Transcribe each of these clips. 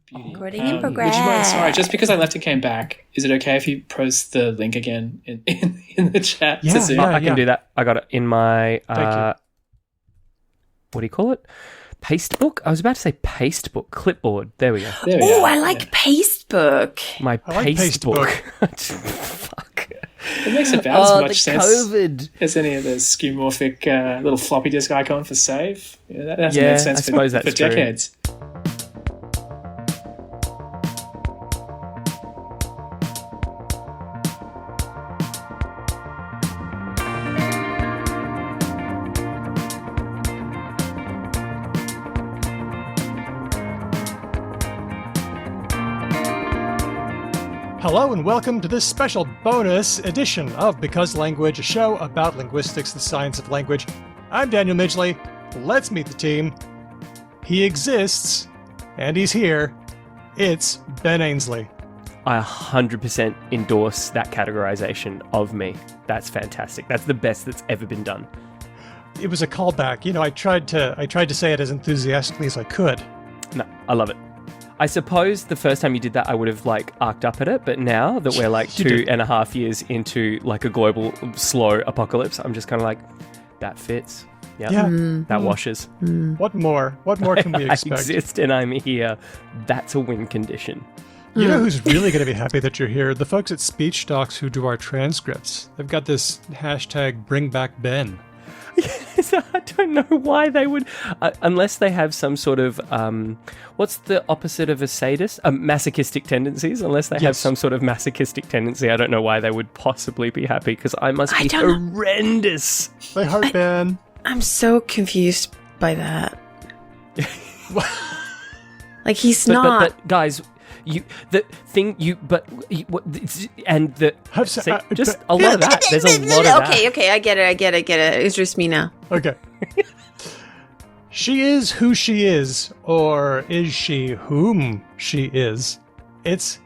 Beauty. Recording in progress. Would you mind, sorry, just because I left and came back, is it okay if you post the link again in the chat? Yeah, to Zoom? yeah. I can do that. I got it in my, Thank you. what do you call it? Paste book? I was about to say paste book. Clipboard. There we go. There we Oh, are. I like Pastebook. My I like paste Pastebook. book. Fuck. It makes about as much the sense COVID. as any of the skeuomorphic little floppy disk icon for save. Yeah, that hasn't Yeah, made sense I suppose for that's true. decades. Hello and welcome to this special bonus edition of Because Language, a show about linguistics, the science of language. I'm Daniel Midgley. Let's meet the team. He exists, and he's here. It's Ben Ainsley. I 100% endorse that categorization of me. That's fantastic. That's the best that's ever been done. It was a callback. You know, I tried to say it as enthusiastically as I could. No, I love it. I suppose the first time you did that, I would have arced up at it, but now that we're 2.5 years into a global slow apocalypse, I'm just kind of that fits. Yep. Yeah. That washes. What more? What more can we I expect? exist and I'm here. That's a win condition. You know who's really going to be happy that you're here? The folks at Speech Docs who do our transcripts. They've got this hashtag Bring Back Ben. I don't know why they would, unless they have some sort of, what's the opposite of a sadist? Masochistic tendencies. Unless they have Yes. some sort of masochistic tendency, I don't know why they would possibly be happy, because I must be horrendous. They heart Ben. I'm so confused by that. He's not. But guys, just a lot of that. There's a lot of that. Okay, I get it. It's just me now. Okay. She is who she is, or is she whom she is? It's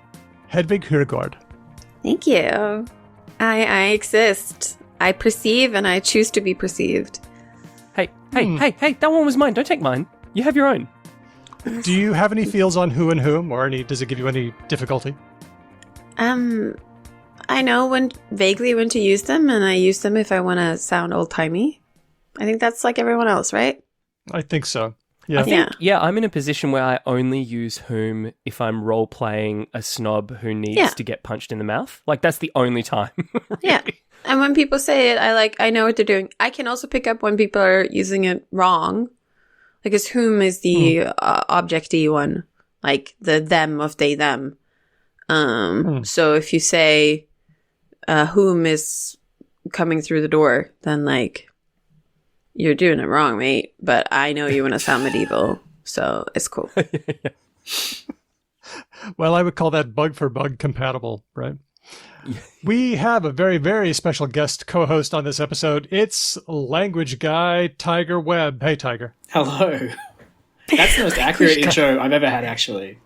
Hedvig Hurgård. Thank you. I exist. I perceive and I choose to be perceived. Hey, that one was mine. Don't take mine. You have your own. Do you have any feels on who and whom, or does it give you any difficulty? I know vaguely when to use them, and I use them if I want to sound old-timey. I think that's like everyone else, right? I think so. Yeah. I'm in a position where I only use whom if I'm role-playing a snob who needs to get punched in the mouth. That's the only time. Really. Yeah. And when people say it, I know what they're doing. I can also pick up when people are using it wrong. Because whom is the objecty one, the them of they, them. So if you say whom is coming through the door, then you're doing it wrong, mate. But I know you want to sound medieval, so it's cool. Well, I would call that bug for bug compatible, right? We have a very, very special guest co-host on this episode. It's language guy Tiger Webb. Hey, Tiger. Hello. That's the most accurate intro I've ever had, actually.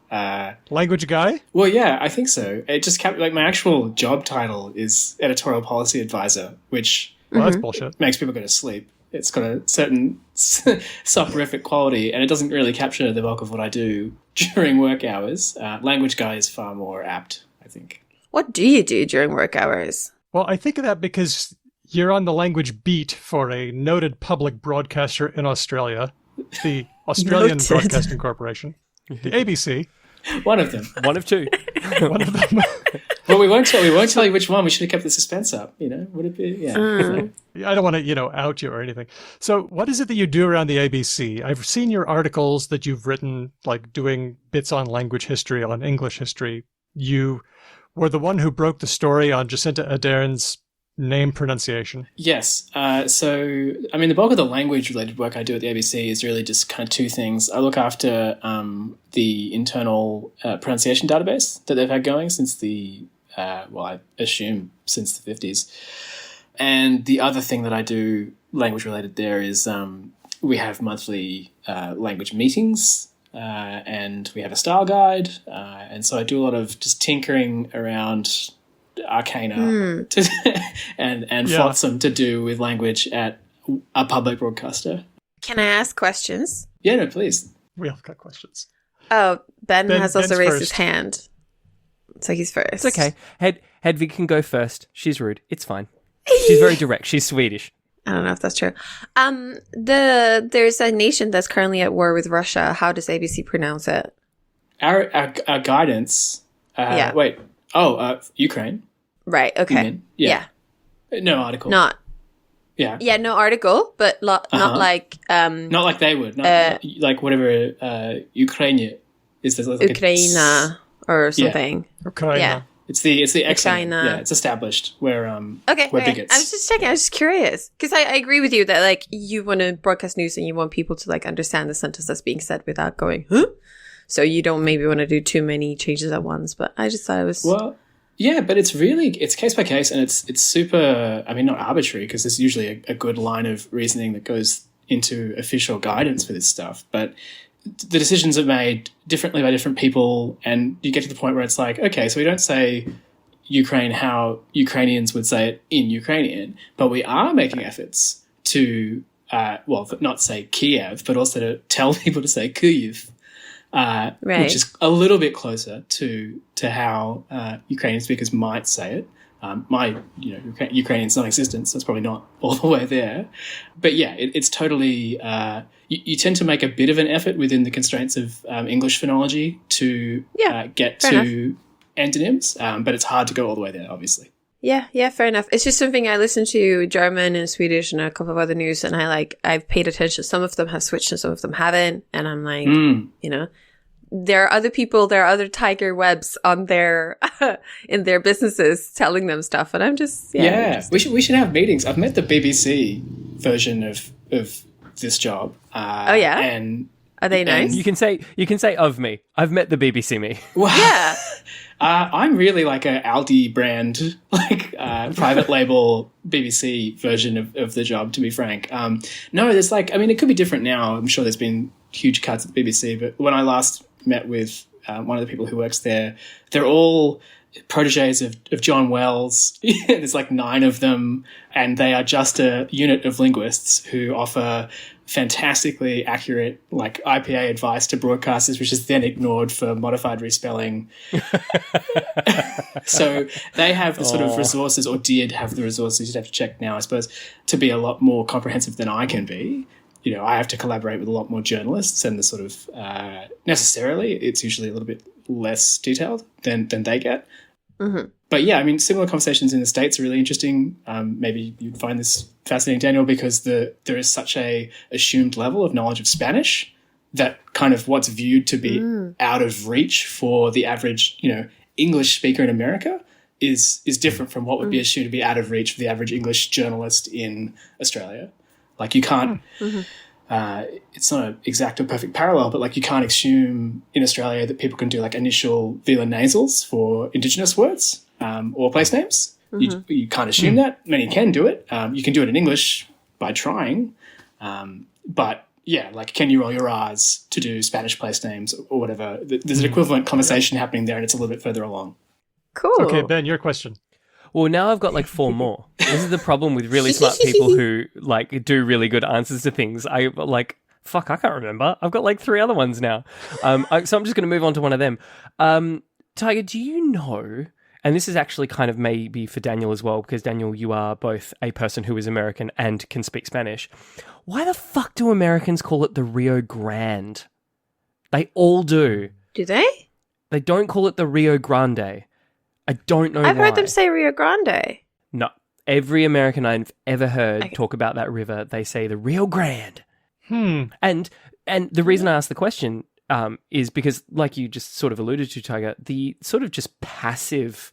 Language guy? Well, yeah, I think so. It just kept my actual job title is editorial policy advisor, which Well, that's bullshit. makes people go to sleep. It's got a certain soporific quality, and it doesn't really capture the bulk of what I do during work hours. Language guy is far more apt, I think. What do you do during work hours? Well, I think of that because you're on the language beat for a noted public broadcaster in Australia, the Australian Noted. Broadcasting Corporation, the ABC. One of them. One of two. One of them. Well, we won't tell you which one. We should have kept the suspense up, Would it be? Yeah. I don't want to, out you or anything. So what is it that you do around the ABC? I've seen your articles that you've written, doing bits on language history, on English history. You were the one who broke the story on Jacinta Ardern's name pronunciation. Yes. The bulk of the language-related work I do at the ABC is really just kind of two things. I look after the internal pronunciation database that they've had going since I assume since the 50s. And the other thing that I do language-related there is we have monthly language meetings, and we have a style guide. And so I do a lot of just tinkering around arcana and flotsam to do with language at a public broadcaster. Can I ask questions? Yeah, no, please. We all got questions. Oh, Ben has also Ben's raised first. his hand. So he's first. It's okay. Hedvig can go first. She's rude. It's fine. She's very direct. She's Swedish. I don't know if that's true. There's a nation that's currently at war with Russia. How does ABC pronounce it? Our guidance. Yeah. Wait. Ukraine. Right. Okay. mean? Yeah. No article. Not. Yeah. Yeah. No article, but not like. Not like they would. Not like whatever Ukraine is. There's like Ukraina or something. Ukraine. Yeah. It's the excellent. China. Yeah, it's established. We're Okay. we're Okay. bigots. I was just checking. I was just curious because I agree with you that like you want to broadcast news and you want people to like understand the sentence that's being said without going, huh? So you don't maybe want to do too many changes at once. But I just thought it was yeah, but it's case by case, and it's super. I mean, not arbitrary because there's usually a good line of reasoning that goes into official guidance for this stuff, but the decisions are made differently by different people, and you get to the point where it's like, okay, so we don't say Ukraine how Ukrainians would say it in Ukrainian, but we are making efforts to, not say Kiev, but also to tell people to say Kyiv, which is a little bit closer to how Ukrainian speakers might say it. Ukrainian's non-existent, so it's probably not all the way there. But yeah, it's totally... You tend to make a bit of an effort within the constraints of English phonology to get to antonyms, but it's hard to go all the way there, obviously. Yeah, fair enough. It's just something I listen to German and Swedish and a couple of other news, and I've paid attention. Some of them have switched and some of them haven't, and I'm like, there are other people, there are other Tiger Webbs on their in their businesses telling them stuff, and I'm just we should have meetings. I've met the BBC version of this job. And are they nice? You can say of me. I've met the BBC me. Wow. Yeah. I'm really like a Aldi brand, private label BBC version of the job, to be frank. No, there's it could be different now. I'm sure there's been huge cuts at the BBC, but when I last met with one of the people who works there, they're all proteges of John Wells. There's 9 of them, and they are just a unit of linguists who offer fantastically accurate IPA advice to broadcasters, which is then ignored for modified respelling. So they have the sort of resources, or did have the resources, you'd have to check now, I suppose, to be a lot more comprehensive than I can be. I have to collaborate with a lot more journalists, and the sort of necessarily it's usually a little bit less detailed than they get. Mm-hmm. But yeah, I mean, similar conversations in the States are really interesting. Maybe you'd find this fascinating, Daniel, because there is such a assumed level of knowledge of Spanish that kind of what's viewed to be out of reach for the average, English speaker in America is different from what would be assumed to be out of reach for the average English journalist in Australia. You can't, it's not an exact or perfect parallel, but you can't assume in Australia that people can do initial velar nasals for Indigenous words or place names. You can't assume that. Many can do it. You can do it in English by trying. But yeah, can you roll your R's to do Spanish place names or whatever? There's an equivalent conversation happening there, and it's a little bit further along. Cool. Okay, Ben, your question. Well, now I've got 4 more. This is the problem with really smart people who do really good answers to things. I can't remember. I've got 3 other ones now. So I'm just going to move on to one of them. Tiger, do you know, and this is actually kind of maybe for Daniel as well, because Daniel, you are both a person who is American and can speak Spanish. Why the fuck do Americans call it the Rio Grande? They all do. Do they? They don't call it the Rio Grande. I don't know why. I've heard them say Rio Grande. No. Every American I've ever heard talk about that river, they say the Rio Grande. And the reason I asked the question is because, like you just sort of alluded to, Tiger, the sort of just passive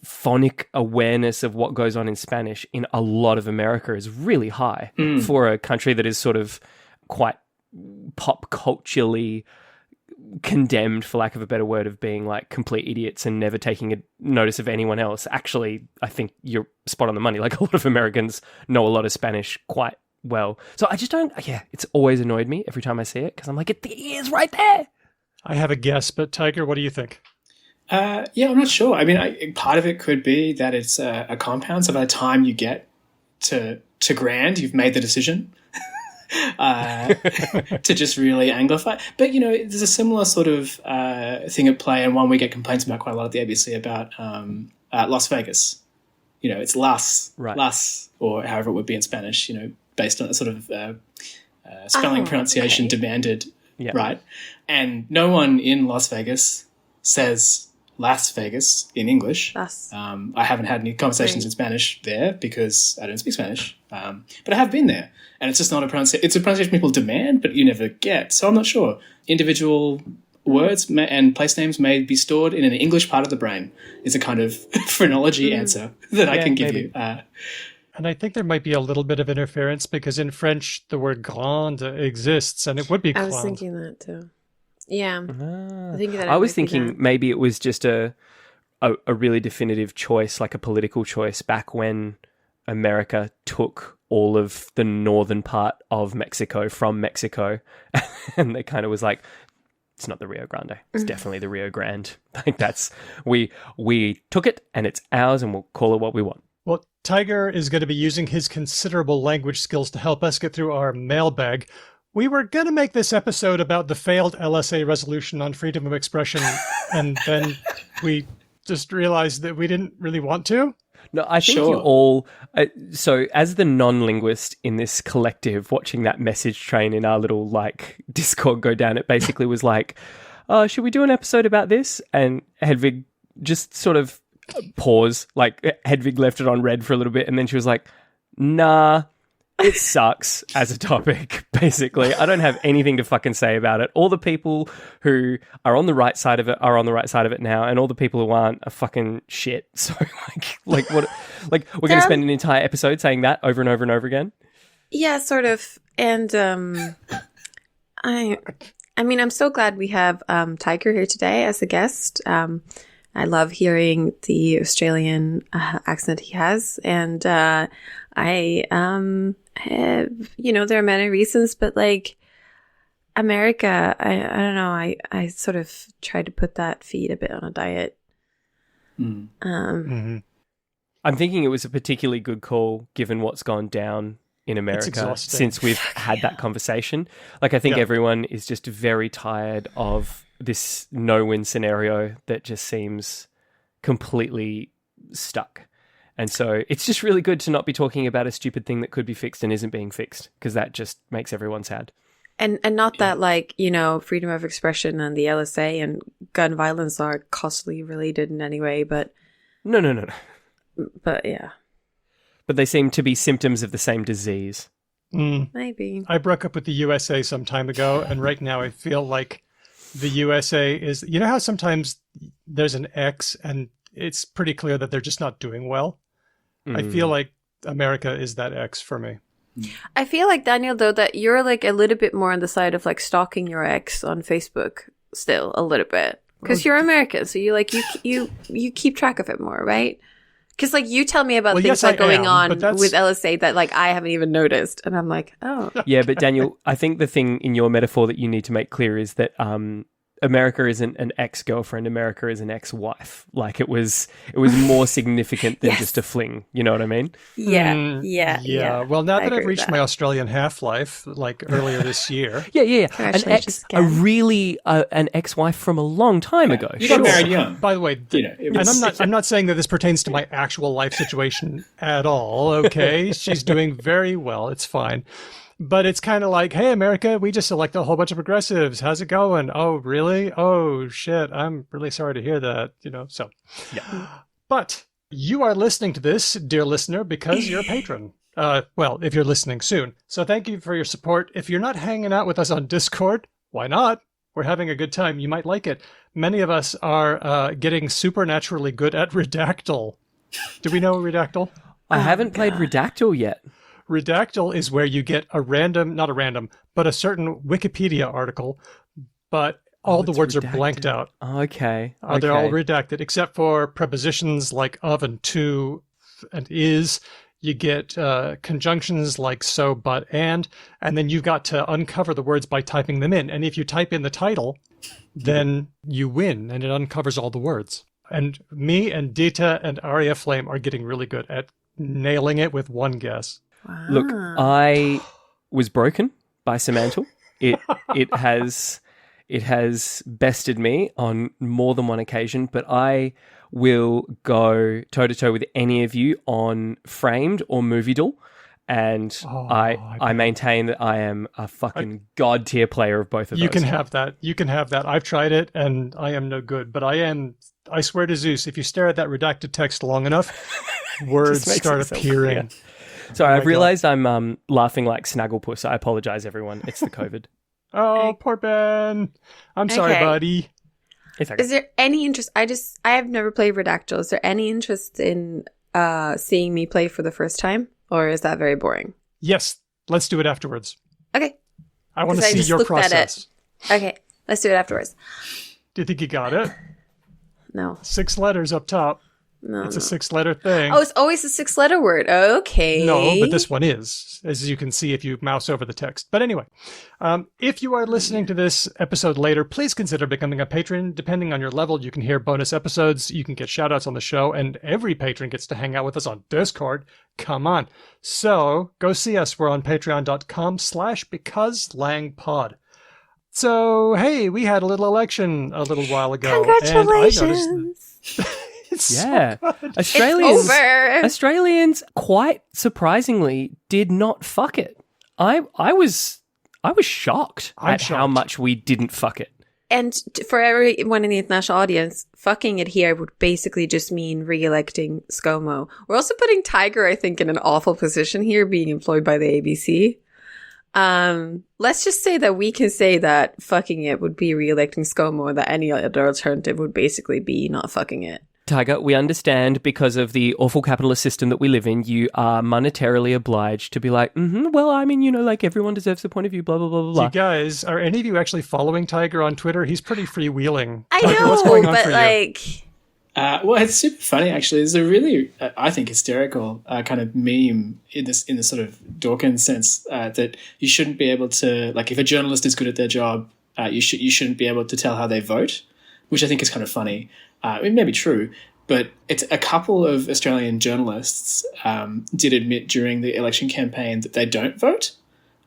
phonic awareness of what goes on in Spanish in a lot of America is really high for a country that is sort of quite pop culturally condemned, for lack of a better word, of being complete idiots and never taking a notice of anyone else. Actually, I think you're spot on the money. A lot of Americans know a lot of Spanish quite well. So I just don't, it's always annoyed me every time I see it, because I'm like, it is right there. I have a guess, but Tiger, what do you think? I'm not sure. I mean, part of it could be that it's a compound. So by the time you get to grand, you've made the decision. to just really anglify. But, there's a similar sort of thing at play, and one we get complaints about quite a lot at the ABC about Las Vegas. It's Las, Right. Las, or however it would be in Spanish, based on a sort of spelling pronunciation demanded, Yeah. right? And no one in Las Vegas says Las Vegas in English. Las. I haven't had any conversations in Spanish there because I don't speak Spanish, but I have been there, and it's just not a pronunciation. It's a pronunciation people demand, but you never get. So I'm not sure. Individual words and place names may be stored in an English part of the brain. Is a kind of phrenology answer that I can give maybe. you. And I think there might be a little bit of interference because in French the word grande exists, and it would be I was grande. thinking that too. Yeah. I was thinking maybe it was just a really definitive choice, like a political choice back when America took all of the northern part of Mexico from Mexico, and they kind of was like, it's not the Rio Grande, it's definitely the Rio Grande. Like we took it and it's ours, and we'll call it what we want. Well, Tiger is going to be using his considerable language skills to help us get through our mailbag. We were going to make this episode about the failed LSA resolution on freedom of expression, and then we just realized that we didn't really want to. No, I think Sure. you all... so as the non-linguist in this collective, watching that message train in our little, Discord go down, it basically was like, should we do an episode about this? And Hedvig just sort of paused, Hedvig left it on red for a little bit, and then she was like, nah... It sucks as a topic, basically. I don't have anything to fucking say about it. All the people who are on the right side of it are on the right side of it now, and all the people who aren't are fucking shit. So, what? We're going to spend an entire episode saying that over and over and over again? Yeah, sort of. And I mean, I'm so glad we have Tiger here today as a guest. I love hearing the Australian accent he has, and there are many reasons, but America, I don't know, I sort of try to put that feed a bit on a diet. I'm thinking it was a particularly good call given what's gone down in America since we've had that conversation. I think everyone is just very tired of this no-win scenario that just seems completely stuck. And so it's just really good to not be talking about a stupid thing that could be fixed and isn't being fixed, because that just makes everyone sad. And not that freedom of expression and the LSA and gun violence are causally related in any way, but... No. But yeah. But they seem to be symptoms of the same disease. Maybe. I broke up with the USA some time ago, and right now I feel like the USA is... You know how sometimes there's an X and it's pretty clear that they're just not doing well? I feel like America is that X for me. I feel like, Daniel, though, that you're a little bit more on the side of stalking your ex on Facebook still a little bit, because you're American, so you keep track of it more, right? Because you tell me about things going on with LSA that I haven't even noticed, and I'm like, oh. Yeah, but Daniel, I think the thing in your metaphor that you need to make clear is that America isn't an ex-girlfriend. America is an ex-wife. It was more significant than just a fling. You know what I mean? Yeah. Well, now that I've reached my Australian half-life, earlier this year. Yeah. An ex-wife from a long time ago. You got married young. By the way, I'm not saying that this pertains to my actual life situation at all. Okay, she's doing very well. It's fine. But it's kind of like, hey, America, we just select a whole bunch of progressives. How's it going? Oh, really? Oh, shit. I'm really sorry to hear that, so. Yeah. But you are listening to this, dear listener, because you're a patron. Well, if you're listening soon. So thank you for your support. If you're not hanging out with us on Discord, why not? We're having a good time. You might like it. Many of us are getting supernaturally good at Redactyl. Do we know Redactyl? I haven't played Redactyl yet. Redactyl is where you get a certain Wikipedia article, but all the words are blanked out. Okay. They're all redacted, except for prepositions like of and to and is. You get conjunctions like so, but, and then you've got to uncover the words by typing them in. And if you type in the title, then you win, and it uncovers all the words. And me and Dita and Aria Flame are getting really good at nailing it with one guess. Wow. Look, I was broken by Semantle. It has bested me on more than one occasion, but I will go toe-to-toe with any of you on Framed or Movie Doll. And I maintain that I am a fucking god tier player of both of those. You can have that. You can have that. I've tried it, and I am no good. But I swear to Zeus, if you stare at that redacted text long enough, words start appearing. Sorry, I've realised I'm laughing like Snagglepuss. I apologise, everyone. It's the COVID. Oh, poor Ben. I'm sorry, buddy. It's okay. Is there any interest? I have never played Redactyl. Is there any interest in seeing me play for the first time? Or is that very boring? Yes, let's do it afterwards. Okay. I want to see your process. Okay, let's do it afterwards. Do you think you got it? No. 6 letters up top. No, It's a 6-letter thing. Oh, it's always a 6-letter word. Okay. No, but this one is, as you can see if you mouse over the text. But anyway, if you are listening to this episode later, please consider becoming a patron. Depending on your level, you can hear bonus episodes, you can get shout-outs on the show, and every patron gets to hang out with us on Discord. Come on. So, go see us. We're on patreon.com/becauselangpod. So, hey, we had a little election a little while ago. Congratulations. And I noticed... Yeah. So good. Australians quite surprisingly did not fuck it. I was shocked at how much we didn't fuck it. And for everyone in the international audience, fucking it here would basically just mean re-electing ScoMo. We're also putting Tiger, I think, in an awful position here, being employed by the ABC. Let's just say that we can say that fucking it would be re-electing ScoMo, that any other alternative would basically be not fucking it. Tiger, we understand because of the awful capitalist system that we live in, you are monetarily obliged to be like, well, I mean, like everyone deserves a point of view, blah, blah, blah, blah, blah. You guys, are any of you actually following Tiger on Twitter? He's pretty freewheeling. I Tiger, know, what's going on but for like... Well, it's super funny, actually. There's a really, I think, hysterical kind of meme in the sort of Dawkins sense that you shouldn't be able to, like, if a journalist is good at their job, you shouldn't be able to tell how they vote, which I think is kind of funny. It may be true, but it's a couple of Australian journalists did admit during the election campaign that they don't vote.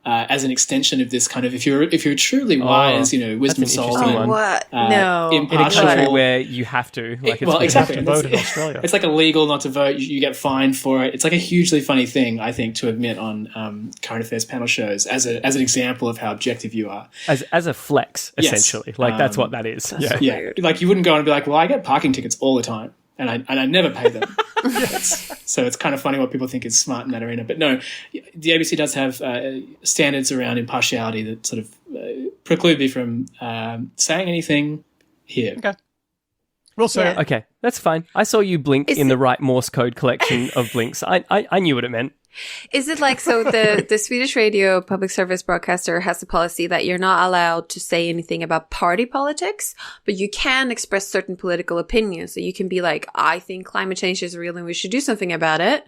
As an extension of this kind of, if you're truly wise, wisdom solving, what? No, in a country where you have to, like, well, exactly, to vote in Australia. It's like illegal not to vote. You get fined for it. It's like a hugely funny thing, I think, to admit on current affairs panel shows as an example of how objective you are, as a flex, essentially. Yes. Like that's what that is. Yeah. Like you wouldn't go and be like, well, I get parking tickets all the time. And I never pay them. So it's kind of funny what people think is smart in that arena. But no, the ABC does have standards around impartiality that sort of preclude me from saying anything here. Okay. We'll say it. Okay, that's fine. I saw you blink in the right Morse code collection of blinks. I knew what it meant. Is it like, so the Swedish radio public service broadcaster has a policy that you're not allowed to say anything about party politics, but you can express certain political opinions. So you can be like, I think climate change is real and we should do something about it.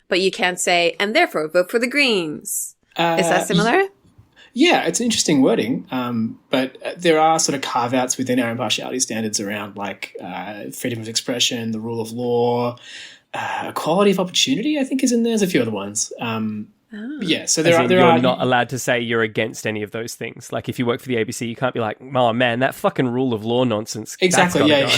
But you can't say, and therefore vote for the Greens. Is that similar? Yeah, it's an interesting wording, but there are sort of carve-outs within our impartiality standards around like freedom of expression, the rule of law, equality of opportunity, I think, is in there. There's a few other ones. Yeah, so you're not allowed to say you're against any of those things. Like if you work for the ABC, you can't be like, oh man, that fucking rule of law nonsense. Exactly. Yeah.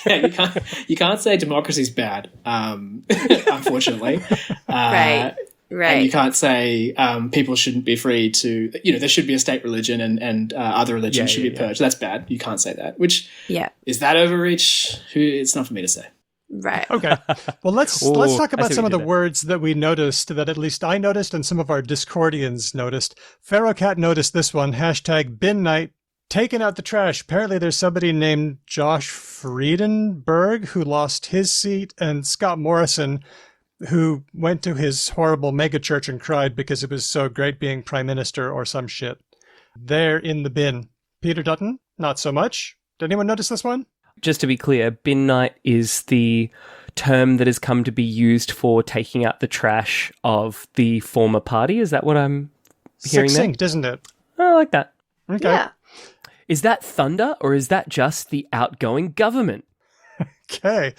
Yeah. You can't say democracy's bad. Unfortunately. Right. And you can't say people shouldn't be free to, there should be a state religion and other religions should be purged. That's bad. You can't say that. Which is that overreach? It's not for me to say. Right. Okay. Well, let's talk about some of the words that we noticed, that at least I noticed and some of our Discordians noticed. Pharaohcat noticed this one, #bin night, taking out the trash. Apparently there's somebody named Josh Friedenberg who lost his seat, and Scott Morrison who went to his horrible megachurch and cried because it was so great being prime minister or some shit. They're in the bin. Peter Dutton, not so much. Did anyone notice this one? Just to be clear, bin night is the term that has come to be used for taking out the trash of the former party. Is that what I'm hearing there? Succinct, isn't it? I like that. Okay. Yeah. Is that thunder or is that just the outgoing government? Okay.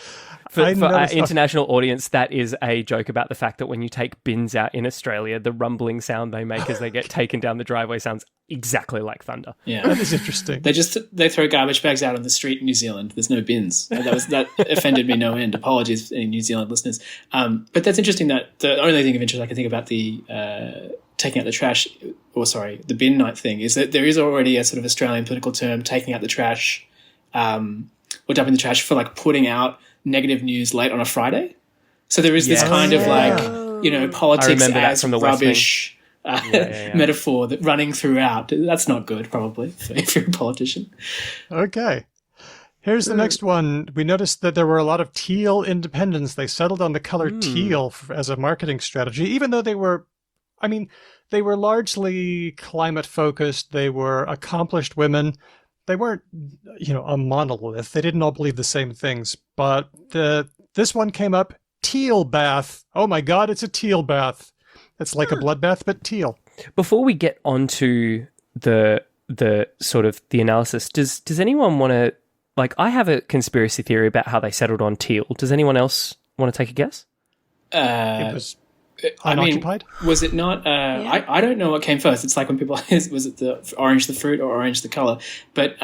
For our noticed- international audience, that is a joke about the fact that when you take bins out in Australia, the rumbling sound they make as they get taken down the driveway sounds exactly like thunder. Yeah, That is interesting. they throw garbage bags out on the street in New Zealand. There's no bins. That offended me no end. Apologies, any New Zealand listeners. But that's interesting. That the only thing of interest I can think about the taking out the trash, the bin night thing, is that there is already a sort of Australian political term, taking out the trash, or dumping the trash, for like putting out negative news late on a Friday. So there is this kind of like, politics as from the rubbish metaphor that running throughout. That's not good, probably, if you're a politician. Okay. Here's the next one. We noticed that there were a lot of teal independents. They settled on the color teal as a marketing strategy, even though they were largely climate focused. They were accomplished women. They weren't, a monolith. They didn't all believe the same things. But this one came up, teal bath. Oh my God, it's a teal bath. It's like a bloodbath, but teal. Before we get onto the sort of the analysis, does anyone want to, like, I have a conspiracy theory about how they settled on teal. Does anyone else want to take a guess? It was unoccupied? Was it not? I don't know what came first. It's like when people was it the orange the fruit or orange the color? But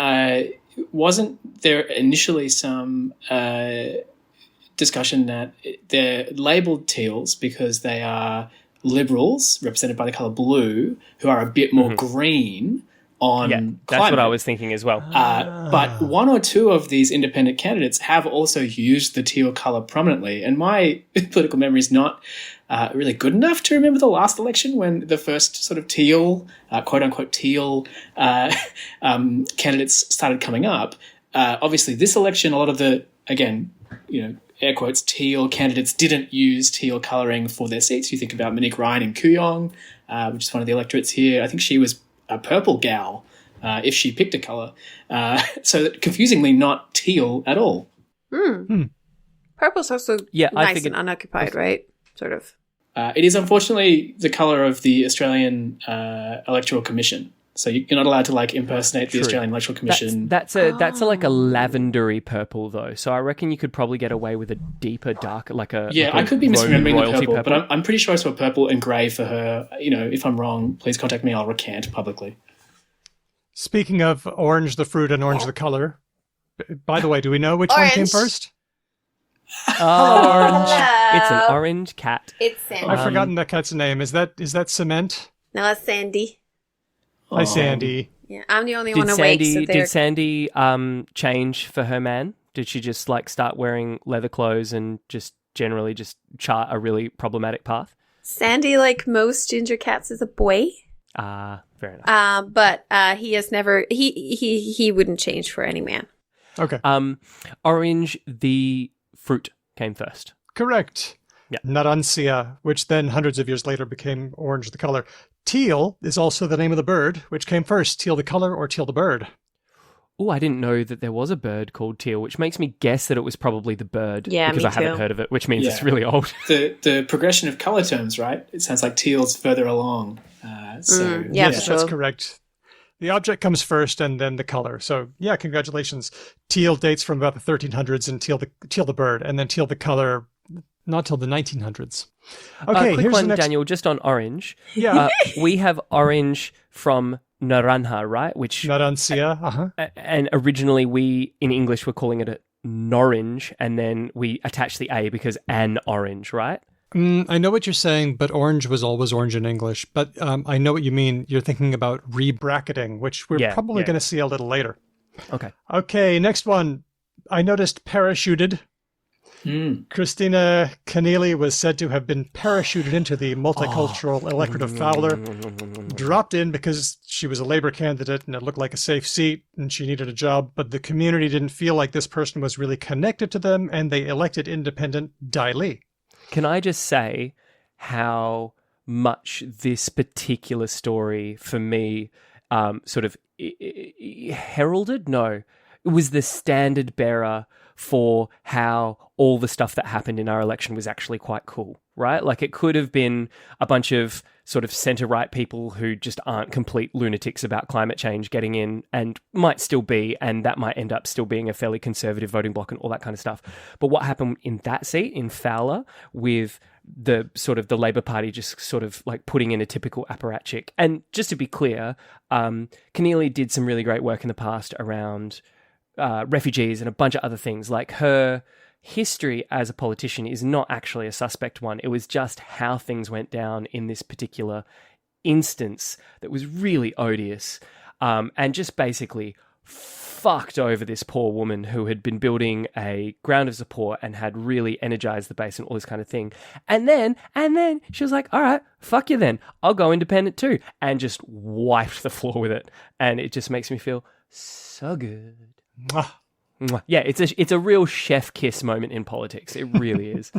wasn't there initially some discussion that they're labelled teals because they are liberals represented by the color blue who are a bit more green on climate. That's what I was thinking as well. But one or two of these independent candidates have also used the teal color prominently, and my political memory is not really good enough to remember the last election when the first sort of teal, quote-unquote teal candidates started coming up. Obviously, this election, a lot of the, again, air quotes, teal candidates didn't use teal colouring for their seats. You think about Monique Ryan in Kooyong, which is one of the electorates here. I think she was a purple gal if she picked a colour. So that confusingly not teal at all. Purple's also nice and unoccupied, right? Sort of. It is unfortunately the colour of the Australian Electoral Commission. So you're not allowed to like impersonate the Australian Electoral Commission. That's like a lavendery purple though. So I reckon you could probably get away with a deeper, dark, like a I could be misremembering the purple, purple, but I'm pretty sure I saw purple and grey for her. If I'm wrong, please contact me. I'll recant publicly. Speaking of orange the fruit and orange the color, by the way, do we know which one came first? Orange. It's an orange cat. It's Sandy. I've forgotten that cat's name. Is that Cement? No, it's Sandy. Hi, Sandy. Yeah, I'm the only one awake. Did Sandy change for her man? Did she just like start wearing leather clothes and just generally just chart a really problematic path? Sandy, like most ginger cats, is a boy. Fair enough. But he has never. He wouldn't change for any man. Okay. Orange the fruit came first. Correct. Yeah. Narantia, which then hundreds of years later became orange the color. Teal is also the name of the bird. Which came first, teal the color or teal the bird? Oh, I didn't know that there was a bird called teal, which makes me guess that it was probably the bird. Yeah, because me I haven't too. heard of it, which means it's really old. The progression of colour terms, right? It sounds like teal's further along. Yes, that's correct. The object comes first and then the color. So, yeah, congratulations. Teal dates from about the 1300s and teal the bird, and then teal the color not till the 1900s. Okay, quick here's one, the next... Daniel, just on orange. Yeah. We have orange from naranja, right? Which Narantia, and originally we, in English, were calling it a norange, and then we attached the A because an orange, right? I know what you're saying, but orange was always orange in English. But I know what you mean. You're thinking about re-bracketing, which we're probably going to see a little later. Okay, next one. I noticed parachuted. Christina Keneally was said to have been parachuted into the multicultural electorate of Fowler, dropped in because she was a Labour candidate and it looked like a safe seat and she needed a job, but the community didn't feel like this person was really connected to them and they elected independent Dai Li. Can I just say how much this particular story for me sort of heralded? No. was the standard bearer for how all the stuff that happened in our election was actually quite cool, right? Like, it could have been a bunch of sort of centre-right people who just aren't complete lunatics about climate change getting in, and might still be, and that might end up still being a fairly conservative voting bloc and all that kind of stuff. But what happened in that seat, in Fowler, with the sort of the Labour Party just sort of like putting in a typical apparatchik. And just to be clear, Keneally did some really great work in the past around refugees and a bunch of other things. Like, her history as a politician is not actually a suspect one. It was just how things went down in this particular instance that was really odious, and just basically fucked over this poor woman who had been building a ground of support and had really energized the base and all this kind of thing. And then she was like, all right, fuck you then. I'll go independent too. And just wiped the floor with it. And it just makes me feel so good. Mwah. Mwah. Yeah, it's a real chef kiss moment in politics. It really is.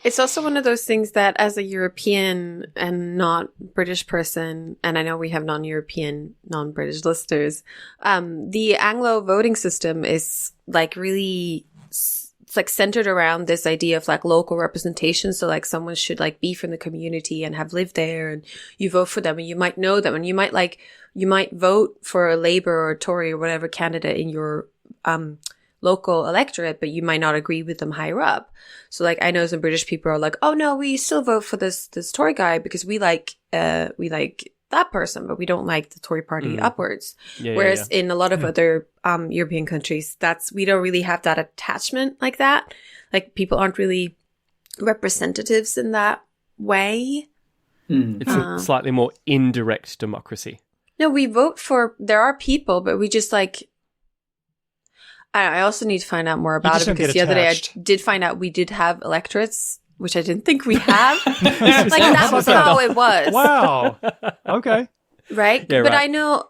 It's also one of those things that, as a European and not British person, and I know we have non-European, non-British listeners, the Anglo voting system is like really, it's like centered around this idea of like local representation. So like someone should like be from the community and have lived there, and you vote for them and you might know them, and you might vote for a Labour or a Tory or whatever candidate in your local electorate, but you might not agree with them higher up. So like, I know some British people are like, oh no, we still vote for this Tory guy because we like that person, but we don't like the Tory party upwards. Whereas in a lot of other European countries, we don't really have that attachment like that. Like, people aren't really representatives in that way. It's a slightly more indirect democracy. No, we vote for, there are people, but we just like, I also need to find out more about it, because the other day I did find out we did have electorates, which I didn't think we have. Like, that was how it was. Wow. Okay. Right? Yeah, but right. I know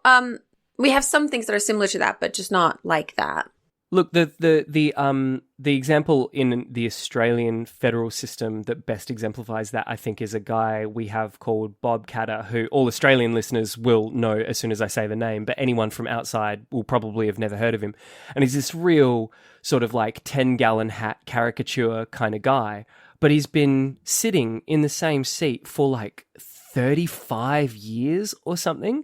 we have some things that are similar to that, but just not like that. Look, the example in the Australian federal system that best exemplifies that, I think, is a guy we have called Bob Katter, who all Australian listeners will know as soon as I say the name, but anyone from outside will probably have never heard of him. And he's this real sort of like 10-gallon hat caricature kind of guy, but he's been sitting in the same seat for like 35 years or something.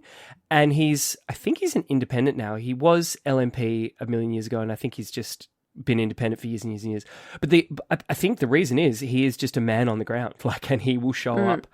And I think he's an independent now. He was LNP a million years ago, and I think he's just been independent for years and years and years. But I think the reason is he is just a man on the ground, like, and he will show up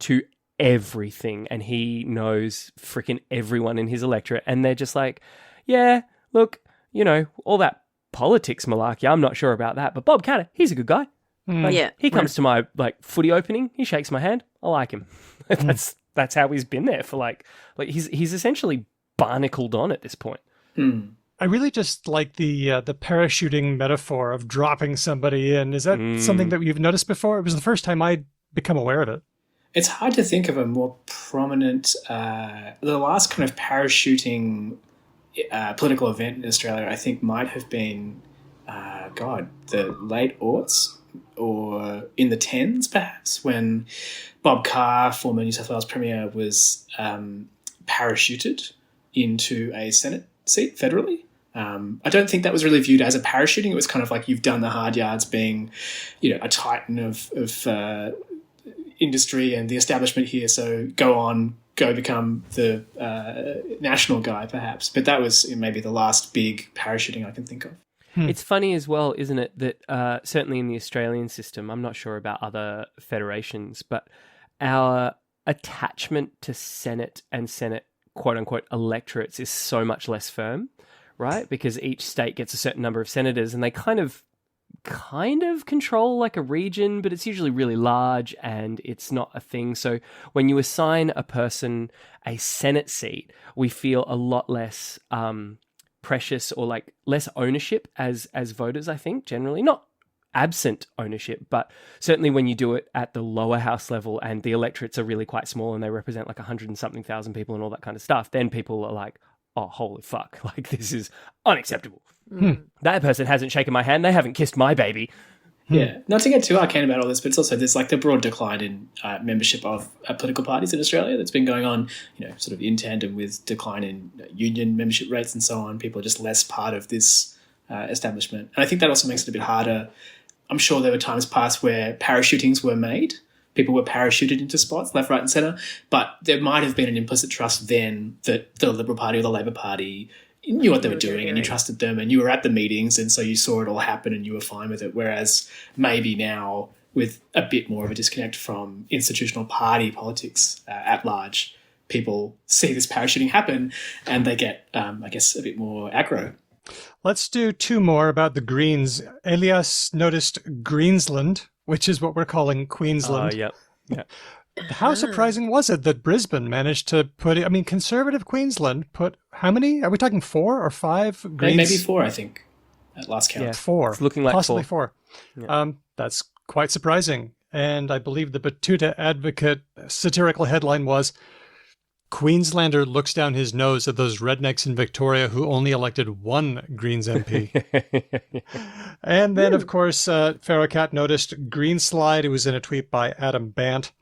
to everything, and he knows freaking everyone in his electorate, and they're just like, yeah, look, you know, all that politics malarkey, I'm not sure about that, but Bob Katter, he's a good guy. Like, he comes to my like footy opening, he shakes my hand, I like him. That's how he's been there for like he's essentially barnacled on at this point. I really just like the parachuting metaphor of dropping somebody in. Is that something that you've noticed before? It was the first time I'd become aware of it. It's hard to think of a more prominent, the last kind of parachuting political event in Australia, I think, might have been, the late aughts, or in the 10s perhaps, when Bob Carr, former New South Wales Premier, was parachuted into a Senate seat federally. I don't think that was really viewed as a parachuting. It was kind of like, you've done the hard yards, being, you know, a titan of industry and the establishment here, so go become the national guy perhaps. But that was maybe the last big parachuting I can think of. It's funny as well, isn't it, that certainly in the Australian system, I'm not sure about other federations, but our attachment to Senate and Senate quote-unquote electorates is so much less firm, right? Because each state gets a certain number of senators, and they kind of control like a region, but it's usually really large and it's not a thing. So when you assign a person a Senate seat, we feel a lot less precious, or like less ownership as voters, I think, generally. Not absent ownership, but certainly when you do it at the lower house level and the electorates are really quite small and they represent like 100 and something thousand people and all that kind of stuff, then people are like, oh, holy fuck, like, this is unacceptable. That person hasn't shaken my hand, they haven't kissed my baby. Yeah, not to get too arcane about all this, but it's also there's like the broad decline in membership of political parties in Australia that's been going on, sort of in tandem with decline in union membership rates and so on. People are just less part of this establishment. And I think that also makes it a bit harder. I'm sure there were times past where parachutings were made. People were parachuted into spots, left, right and centre. But there might have been an implicit trust then that the Liberal Party or the Labor Party knew what they were doing and you trusted them and you were at the meetings and so you saw it all happen and you were fine with it. Whereas maybe now with a bit more of a disconnect from institutional party politics at large, people see this parachuting happen and they get, I guess, a bit more aggro. Let's do two more about the Greens. Elias noticed Greensland, which is what we're calling Queensland. Yep. How surprising was it that Brisbane managed to put it? I mean, conservative Queensland put how many? Are we talking 4 or 5? Greens? Maybe 4, I think, at last count. Yeah, 4. It's looking like possibly 4. Yeah. That's quite surprising. And I believe the Batuta Advocate satirical headline was, Queenslander looks down his nose at those rednecks in Victoria who only elected one Greens MP. And then, of course, Pharaoh Cat noticed Greenslide. It was in a tweet by Adam Bant.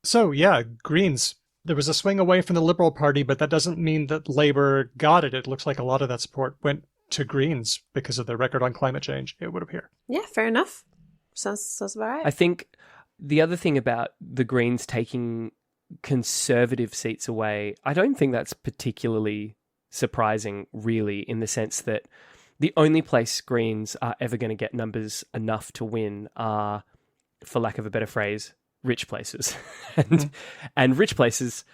So, yeah, Greens. There was a swing away from the Liberal Party, but that doesn't mean that Labour got it. It looks like a lot of that support went to Greens because of their record on climate change, it would appear. Yeah, fair enough. Sounds about right. I think the other thing about the Greens taking conservative seats away, I don't think that's particularly surprising, really, in the sense that the only place Greens are ever going to get numbers enough to win are, for lack of a better phrase, rich places. And rich places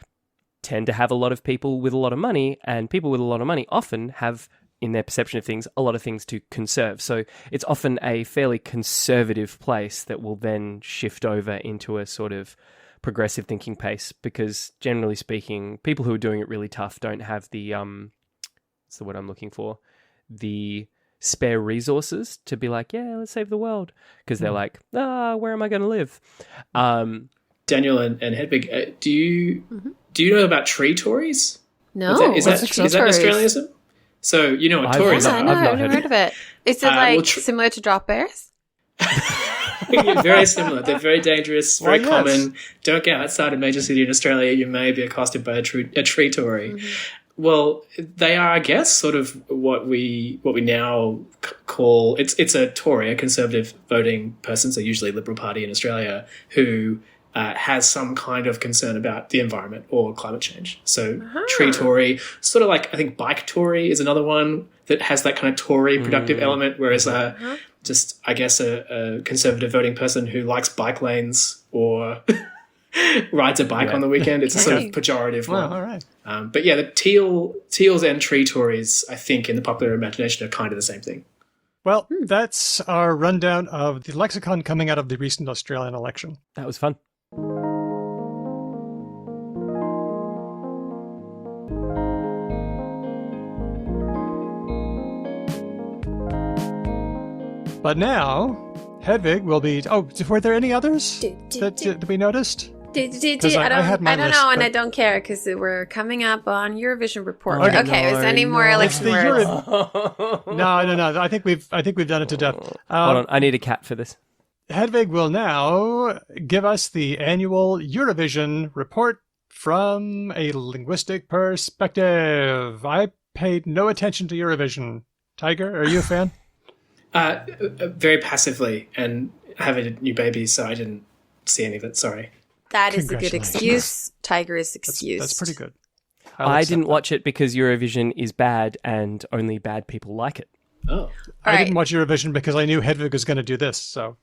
tend to have a lot of people with a lot of money, and people with a lot of money often have, in their perception of things, a lot of things to conserve. So it's often a fairly conservative place that will then shift over into a sort of progressive thinking pace, because generally speaking, people who are doing it really tough don't have the what's the word I'm looking for, the spare resources to be like, yeah, let's save the world, because they're like, where am I going to live? Daniel and Hedvig, do you know about tree Tories? No, is that an Australianism? So you know what Tories are? I've never heard of it. Is it similar to drop bears? Very similar. They're very dangerous, very common. Don't get outside a major city in Australia. You may be accosted by a tree Tory. Mm-hmm. Well, they are, I guess, sort of what we now call it's a Tory, a conservative voting person, so usually Liberal Party in Australia, who has some kind of concern about the environment or climate change. So tree Tory, sort of like I think bike Tory is another one that has that kind of Tory productive element, whereas just, I guess, a conservative voting person who likes bike lanes or rides a bike on the weekend. It's a sort of pejorative one. All right. But yeah, the teals and tree Tories, I think, in the popular imagination are kind of the same thing. Well, that's our rundown of the lexicon coming out of the recent Australian election. That was fun. But now, Hedvig will be... Oh, were there any others that we noticed? I don't know, and I don't care, because we're coming up on Eurovision report. Okay, is there any more election words? No. I think we've done it to death. Hold on, I need a cat for this. Hedvig will now give us the annual Eurovision report from a linguistic perspective. I paid no attention to Eurovision. Tiger, are you a fan? Very passively, and I have a new baby, so I didn't see any of it. Sorry. That is a good excuse. Tiger is excused. That's pretty good. I didn't watch it because Eurovision is bad and only bad people like it. Oh. I didn't watch Eurovision because I knew Hedvig was going to do this, so...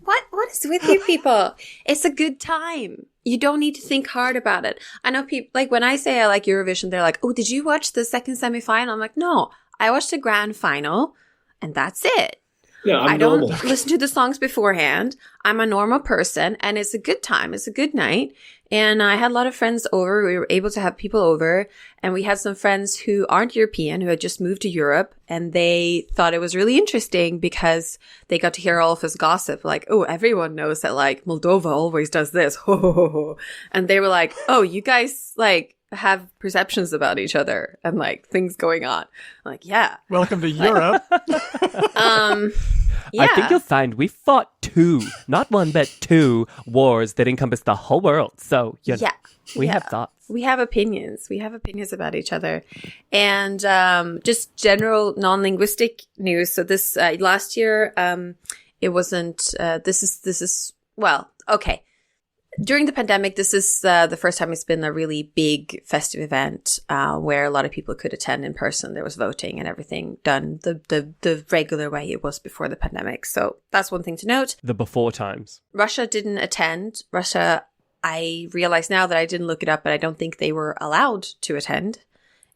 What is with you people? It's a good time. You don't need to think hard about it. I know people, like when I say I like Eurovision, they're like, oh, did you watch the second semi-final? I'm like, no, I watched the grand final and that's it. Yeah, I don't listen to the songs beforehand. I'm a normal person and it's a good time. It's a good night. And I had a lot of friends over. We were able to have people over, and we had some friends who aren't European, who had just moved to Europe, and they thought it was really interesting because they got to hear all of this gossip. Like, oh, everyone knows that like Moldova always does this. And they were like, oh, you guys like have perceptions about each other and like things going on. I'm like, yeah. Welcome to Europe. Yeah. I think you'll find we fought 2, not 1, but 2 wars that encompass the whole world. So, you know, we have thoughts. We have opinions. We have opinions about each other. And just general non-linguistic news. So this last year, it wasn't, this is, well, okay. During the pandemic, this is the first time it's been a really big festive event where a lot of people could attend in person. There was voting and everything done the regular way it was before the pandemic. So that's one thing to note. The before times. Russia didn't attend. Russia, I realize now that I didn't look it up, but I don't think they were allowed to attend,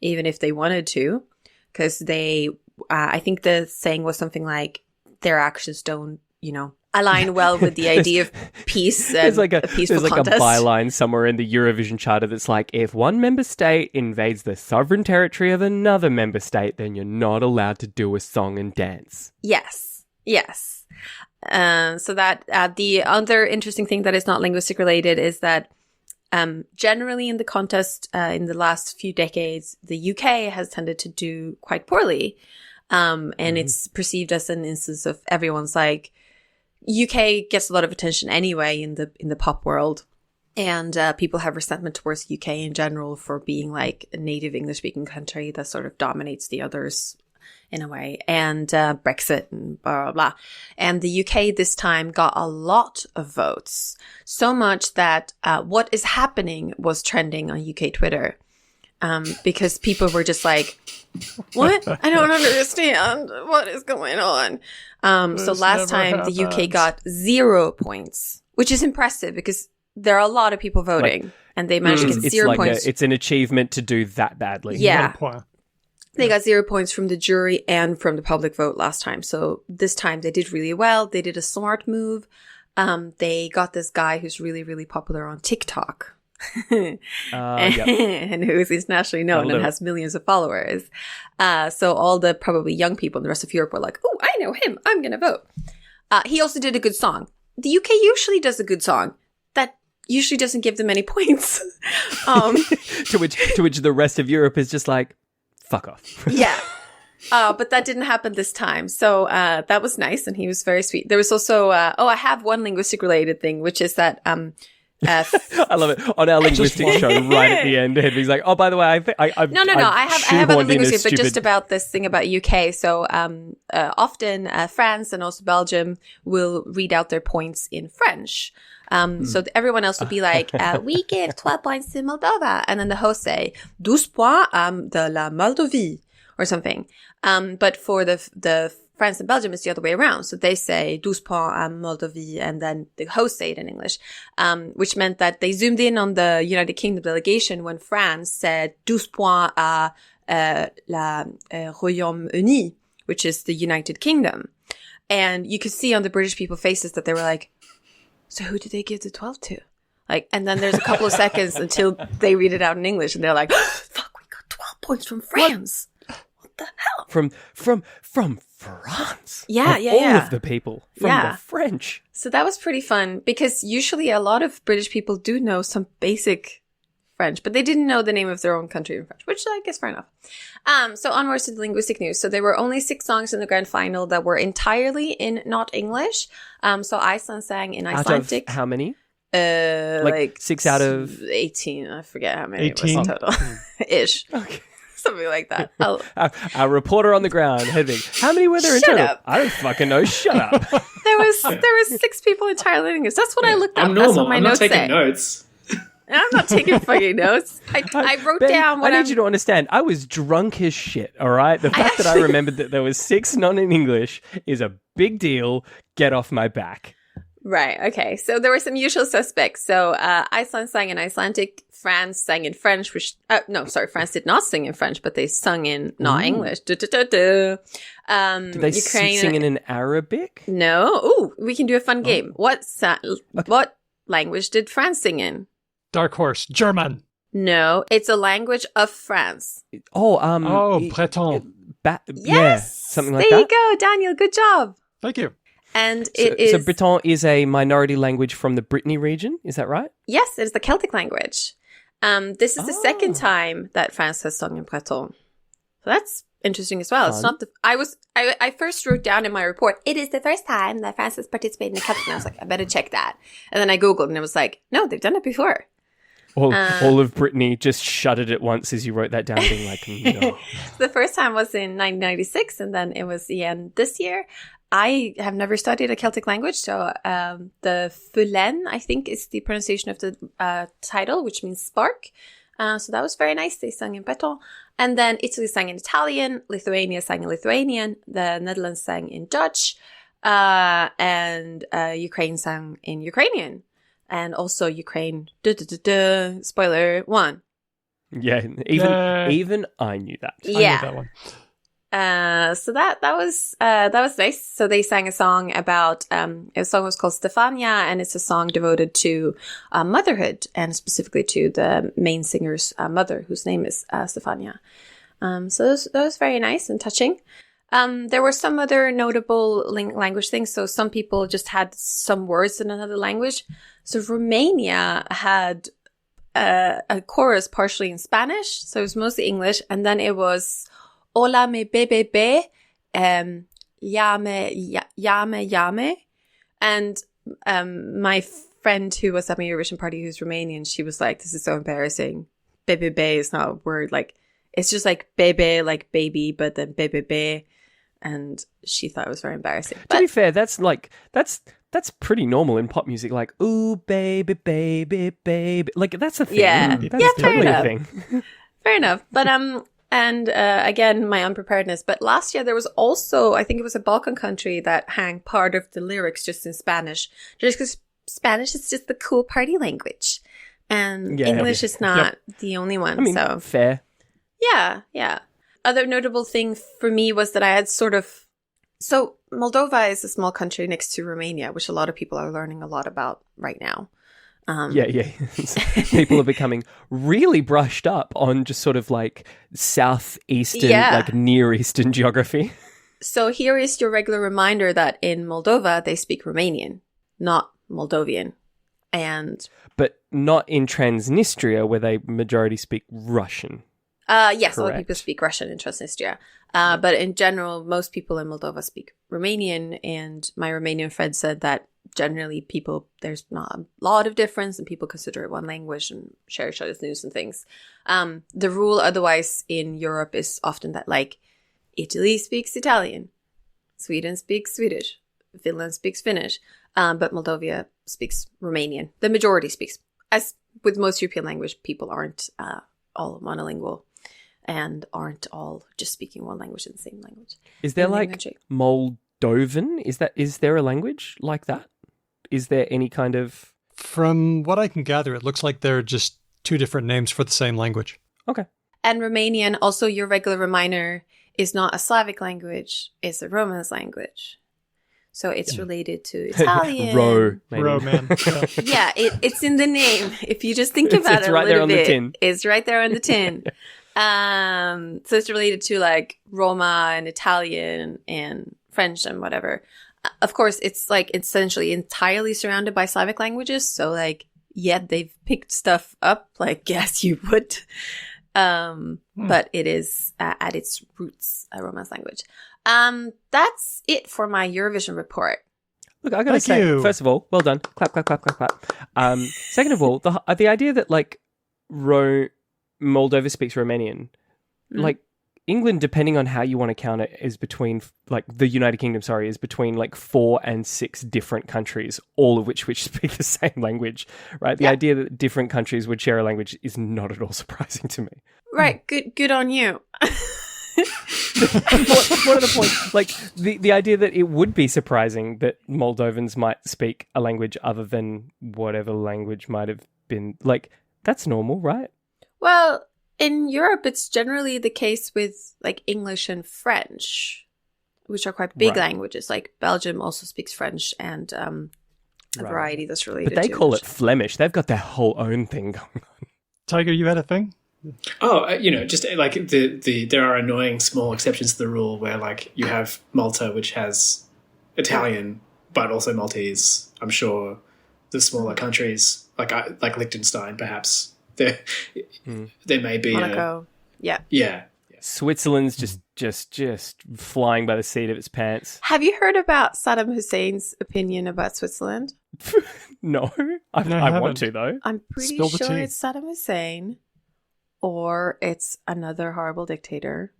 even if they wanted to, because they, I think the saying was something like, their actions don't, you know, align well with the idea of peace and there's like a peaceful there's like contest. a byline somewhere in the Eurovision charter that's like, if one member state invades the sovereign territory of another member state, then you're not allowed to do a song and dance. Yes. So that the other interesting thing that is not linguistic related is that generally in the contest in the last few decades, the UK has tended to do quite poorly, and it's perceived as an instance of everyone's like, UK gets a lot of attention anyway in the pop world, and people have resentment towards UK in general for being like a native English speaking country that sort of dominates the others in a way, and Brexit and blah blah blah. And the UK this time got a lot of votes, so much that What Is Happening was trending on UK Twitter, because people were just like, what? I don't understand what is going on. So last time the UK got 0 points, which is impressive because there are a lot of people voting, and they managed to get 0 points. It's an achievement to do that badly. Yeah. They got 0 points from the jury and from the public vote last time. So this time they did really well. They did a smart move. They got this guy who's really, really popular on TikTok. And who is internationally known and has millions of followers. So all the probably young people in the rest of Europe were like, oh, I know him. I'm going to vote. He also did a good song. The UK usually does a good song. That usually doesn't give them any points. to which the rest of Europe is just like, fuck off. Yeah. But that didn't happen this time. So that was nice, and he was very sweet. There was also, I have one linguistic related thing, which is that I love it. On our linguistic show, right at the end, Hedvig's like, "Oh, by the way, I have other linguistics, but just about this thing about UK. So often France and also Belgium will read out their points in French. So everyone else would be like, we give 12 points to Moldova, and then the host say 12 points de la Moldovie or something. But for the France and Belgium, it's the other way around. So they say 12 points à Moldovie, and then the host say it in English, which meant that they zoomed in on the United Kingdom delegation when France said 12 points à la Royaume-Uni, which is the United Kingdom. And you could see on the British people's faces that they were like, so who did they give the 12 to? Like, and then there's a couple of seconds until they read it out in English, and they're like, fuck, we got 12 points from France. What the hell? From France. Yeah. All of the people. From the French. So that was pretty fun, because usually a lot of British people do know some basic French, but they didn't know the name of their own country in French, which I guess fair enough. So onwards to the linguistic news. So there were only 6 songs in the grand final that were entirely in not English. So Iceland sang in Icelandic. Out of how many? Like 6 out of 18. I forget how many 18? it was in total. Ish. Okay. Something like that. Our reporter on the ground, Hedvig. How many were there in Shut total? up. I don't fucking know. Shut up. There was 6 people entirely in English. That's what I looked up. I'm That's normal. what my I'm not notes taking say. notes. And I'm not taking fucking notes. I wrote Ben, down what I need you to understand. I was drunk as shit, all right? The fact that I remembered that there was 6 non in English is a big deal. Get off my back. Right, okay. So there were some usual suspects. So Iceland sang in Icelandic, France sang in French, which... France did not sing in French, but they sung in not English. Did they Ukraine, sing in Arabic? No. Ooh, we can do a fun game. What language did France sing in? Dark horse. German. No, it's a language of France. Breton. Yes! something like that. There you go, Daniel. Good job. Thank you. And it is... So Breton is a minority language from the Brittany region, is that right? Yes, it's the Celtic language. This is the second time that France has sung in Breton. So that's interesting as well. Fun. It's not I first wrote down in my report, it is the first time that France has participated in a Celtic. And I was like, I better check that. And then I Googled and it was like, no, they've done it before. All of Brittany just shuddered at once as you wrote that down, being like, no. The first time was in 1996, and then it was again this year. I have never studied a Celtic language, so the Fulen, I think, is the pronunciation of the title, which means spark. So that was very nice. They sang in Breton. And then Italy sang in Italian, Lithuania sang in Lithuanian, the Netherlands sang in Dutch, and Ukraine sang in Ukrainian. And also Ukraine, spoiler 1. Yeah, even I knew that. I knew that one. So that was nice. So they sang a song about a song was called Stefania, and it's a song devoted to motherhood, and specifically to the main singer's mother, whose name is Stefania. So that was very nice and touching. There were some other notable language things. So some people just had some words in another language. So Romania had a chorus partially in Spanish, so it was mostly English, and then it was Hola me bebé, llame. And my friend who was at my Eurovision party who's Romanian, she was like, this is so embarrassing. Bebé is not a word. Like, it's just like bebe, like baby, but then bebé. And she thought it was very embarrassing. To be fair, that's pretty normal in pop music. Like, ooh, baby, baby, baby. Like, that's a thing. Yeah. That's totally a thing. Fair enough. But and again, my unpreparedness. But last year there was also, I think it was a Balkan country that hang part of the lyrics just in Spanish, just because Spanish is just the cool party language, and English is not the only one. I mean, so fair. Yeah. Other notable thing for me was that I had so Moldova is a small country next to Romania, which a lot of people are learning a lot about right now. Yeah. People are becoming really brushed up on just sort of like southeastern, like Near Eastern geography. So here is your regular reminder that in Moldova, they speak Romanian, not Moldovan. But not in Transnistria, where they majority speak Russian. Yes, Correct. a lot of people speak Russian in Transnistria. But in general, most people in Moldova speak Romanian. And my Romanian friend said that generally there's not a lot of difference and people consider it one language and share each other's news and things. The rule otherwise in Europe is often that like Italy speaks Italian, Sweden speaks Swedish, Finland speaks Finnish, but Moldova speaks Romanian. The majority speaks. As with most European language, people aren't all monolingual and aren't all just speaking one language in the same language. Is there like Moldovan? Is there a language like that? Is there any kind of... From what I can gather, it looks like they're just two different names for the same language. Okay. And Romanian, also your regular reminder, is not a Slavic language, it's a Romance language. So it's related to Italian. Roman. Yeah, it's in the name. If you just think about it right a little there on bit, the tin. It's right there on the tin. So it's related to like Roma and Italian and French and whatever. Of course, it's like essentially entirely surrounded by Slavic languages. So like, they've picked stuff up like as you would. But it is at its roots a Romance language. That's it for my Eurovision report. Look, I gotta say, first of all, well done. Clap, clap, clap, clap, clap. Second of all, the idea that like Moldova speaks Romanian, like England, depending on how you want to count it, is between like the United Kingdom, is between like 4 and 6 different countries, all of which speak the same language, right? The idea that different countries would share a language is not at all surprising to me. Right. Good on you. What are the points? Like the idea that it would be surprising that Moldovans might speak a language other than whatever language might have been, like, that's normal, right? Well, in Europe, it's generally the case with like English and French, which are quite big languages. Like Belgium also speaks French and a variety that's related to. But they call it Flemish. They've got their whole own thing going on. Tiger, you had a thing? Oh, just like there are annoying small exceptions to the rule where like you have Malta, which has Italian, but also Maltese. I'm sure the smaller countries like Liechtenstein, perhaps there may be Monaco. Yeah. Yeah. Switzerland's just just flying by the seat of its pants. Have you heard about Saddam Hussein's opinion about Switzerland? No, No, I want to though. I'm pretty Spill the sure tea. it's Saddam Hussein or it's another horrible dictator.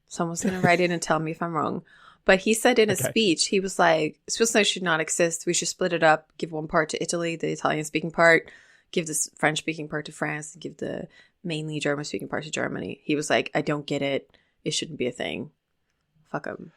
Someone's going to write in and tell me if I'm wrong. But he said in a speech, he was like, Switzerland should not exist. We should split it up, give one part to Italy, the Italian-speaking part, give the French-speaking part to France, and give the mainly German-speaking part to Germany. He was like, I don't get it. It shouldn't be a thing. Fuck him.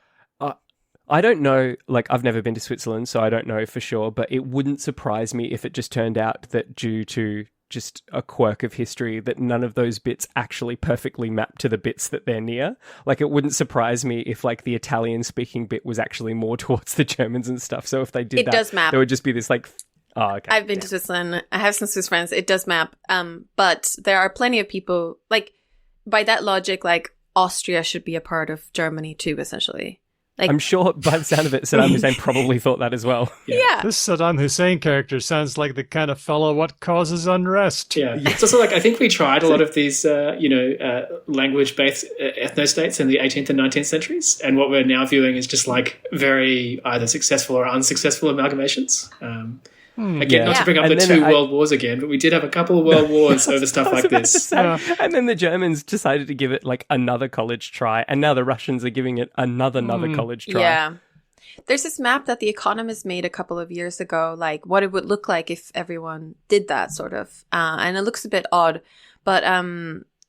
I don't know, like, I've never been to Switzerland, so I don't know for sure, but it wouldn't surprise me if it just turned out that due to just a quirk of history that none of those bits actually perfectly map to the bits that they're near. Like, it wouldn't surprise me if, like, the Italian-speaking bit was actually more towards the Germans and stuff. So if they did It does map. there would just be this, like... Oh, okay. I've been to Switzerland. I have some Swiss friends. It does map. But there are plenty of people, like, by that logic, like, Austria should be a part of Germany too, essentially. Like, I'm sure by the sound of it, Saddam Hussein probably thought that as well. yeah. This Saddam Hussein character sounds like the kind of fellow what causes unrest. Yeah. It's also like, I think we tried a lot of these, language-based ethnostates in the 18th and 19th centuries. And what we're now viewing is just like very either successful or unsuccessful amalgamations. Again, not to bring up And the then two world wars again, but we did have a couple of world wars over stuff like about to this. say. And then the Germans decided to give it like another college try, and now the Russians are giving it another college try. Yeah. There's this map that The Economist made a couple of years ago, like what it would look like if everyone did that sort of. And it looks a bit odd, but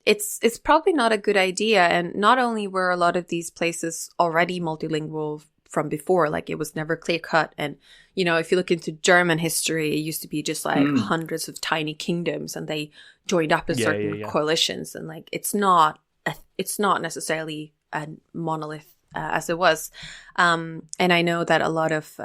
it's probably not a good idea. And not only were a lot of these places already multilingual from before, like it was never clear cut. And, you know, if you look into German history, it used to be just like hundreds of tiny kingdoms and they joined up in certain coalitions. And like, it's not necessarily a monolith as it was. And I know that a lot of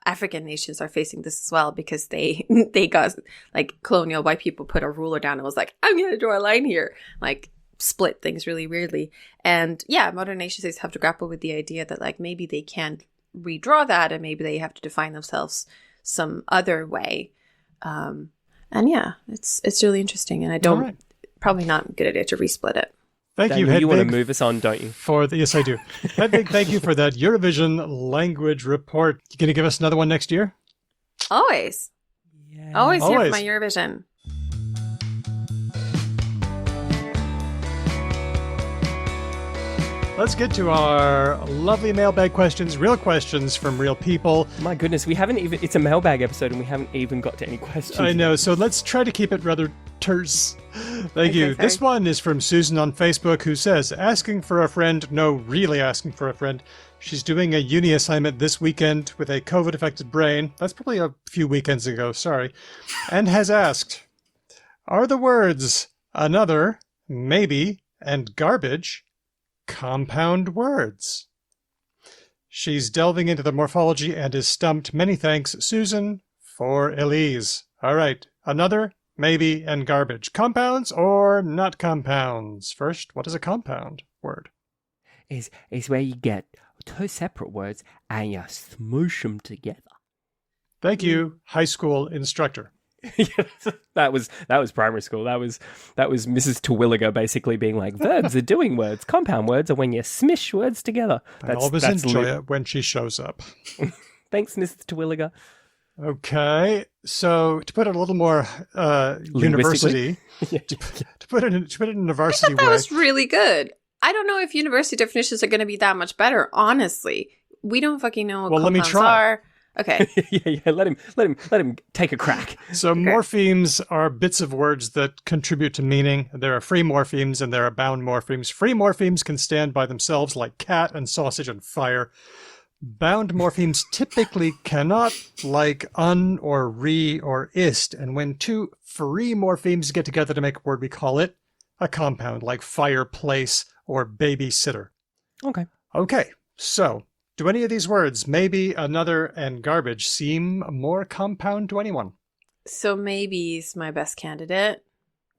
African nations are facing this as well because they got like colonial white people put a ruler down and was like, I'm going to draw a line here. Like, split things really weirdly. And yeah, modern nation states have to grapple with the idea that like maybe they can't redraw that and maybe they have to define themselves some other way. And yeah, it's really interesting. And I don't, probably not a good idea to resplit it. Thank you, Daniel, Hedvig. you want to move us on, don't you? Yes, I do. Hedvig, thank you for that Eurovision language report. You going to give us another one next year? Always. Yeah. Always here for Always. my Eurovision. Let's get to our lovely mailbag questions, real questions from real people. My goodness, we haven't even... It's a mailbag episode and we haven't even got to any questions. I know, so let's try to keep it rather terse. Thank you. sorry. This one is from Susan on Facebook who says, asking for a friend, no, really asking for a friend. She's doing a uni assignment this weekend with a COVID-affected brain. That's probably a few weekends ago, sorry. And has asked, are the words another, maybe, and garbage compound words? She's delving into the morphology and is stumped. Many thanks, Susan, for Elise. All right, another, maybe, and garbage. Compounds or not compounds? First, what is a compound word? Is where you get two separate words and you smoosh them together. Thank you, high school instructor. That was primary school. That was Mrs. Terwilliger basically being like, verbs are doing words. Compound words are when you smish words together. I always enjoy it when she shows up. Thanks, Mrs. Terwilliger. Okay, so to put it a little more university, to put it in a varsity That way. was really good. I don't know if university definitions are going to be that much better, honestly. We don't fucking know what Well, let me compounds try. are. Okay. yeah. Let him take a crack. So morphemes are bits of words that contribute to meaning. There are free morphemes and there are bound morphemes. Free morphemes can stand by themselves like cat and sausage and fire. Bound morphemes typically cannot, like un or re or ist. And when two free morphemes get together to make a word, we call it a compound, like fireplace or babysitter. Okay. Okay, so do any of these words, maybe, another, and garbage, seem more compound to anyone? So maybe he's my best candidate.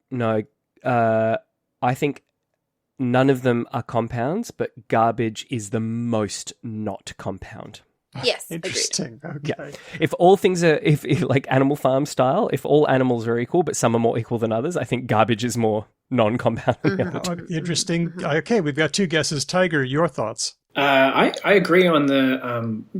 No, I think none of them are compounds, but garbage is the most not compound. Yes, agreed. Interesting. Okay. Yeah. If all things are, if like Animal Farm style, if all animals are equal, but some are more equal than others, I think garbage is more non-compounding the other two. Interesting. Okay, we've got 2 guesses. Tiger, your thoughts? I agree on the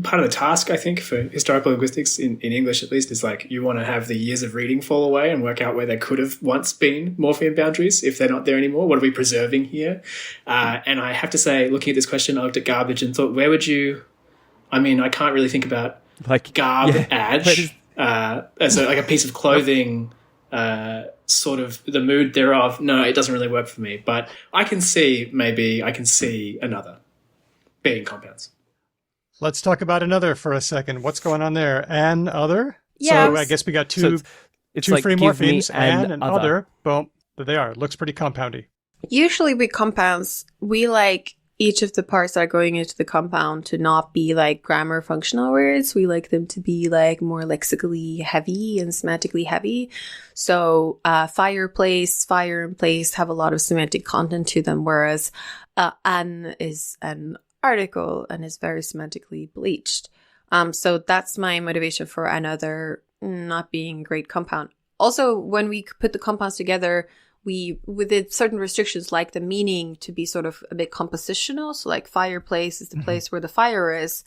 part of the task, I think, for historical linguistics, in English at least, is like you want to have the years of reading fall away and work out where there could have once been morpheme boundaries if they're not there anymore. What are we preserving here? And I have to say, looking at this question, I looked at garbage and thought, where would you... I mean, I can't really think about Like garbage yeah. as a piece of clothing, sort of the mood thereof. No, it doesn't really work for me. But I can see another being compounds. Let's talk about another for a second. What's going on there? An other? Yes. So I guess we got So two it's like, free give me morphemes, an and other. Boom. There they are. Looks pretty compoundy. Usually with compounds, we like each of the parts that are going into the compound to not be like grammar functional words. We like them to be like more lexically heavy and semantically heavy. So fireplace, fire and place have a lot of semantic content to them, whereas an is an article and is very semantically bleached. So that's my motivation for another not being a great compound. Also, when we put the compounds together, we, with certain restrictions, like the meaning to be sort of a bit compositional. So like fireplace is the place where the fire is.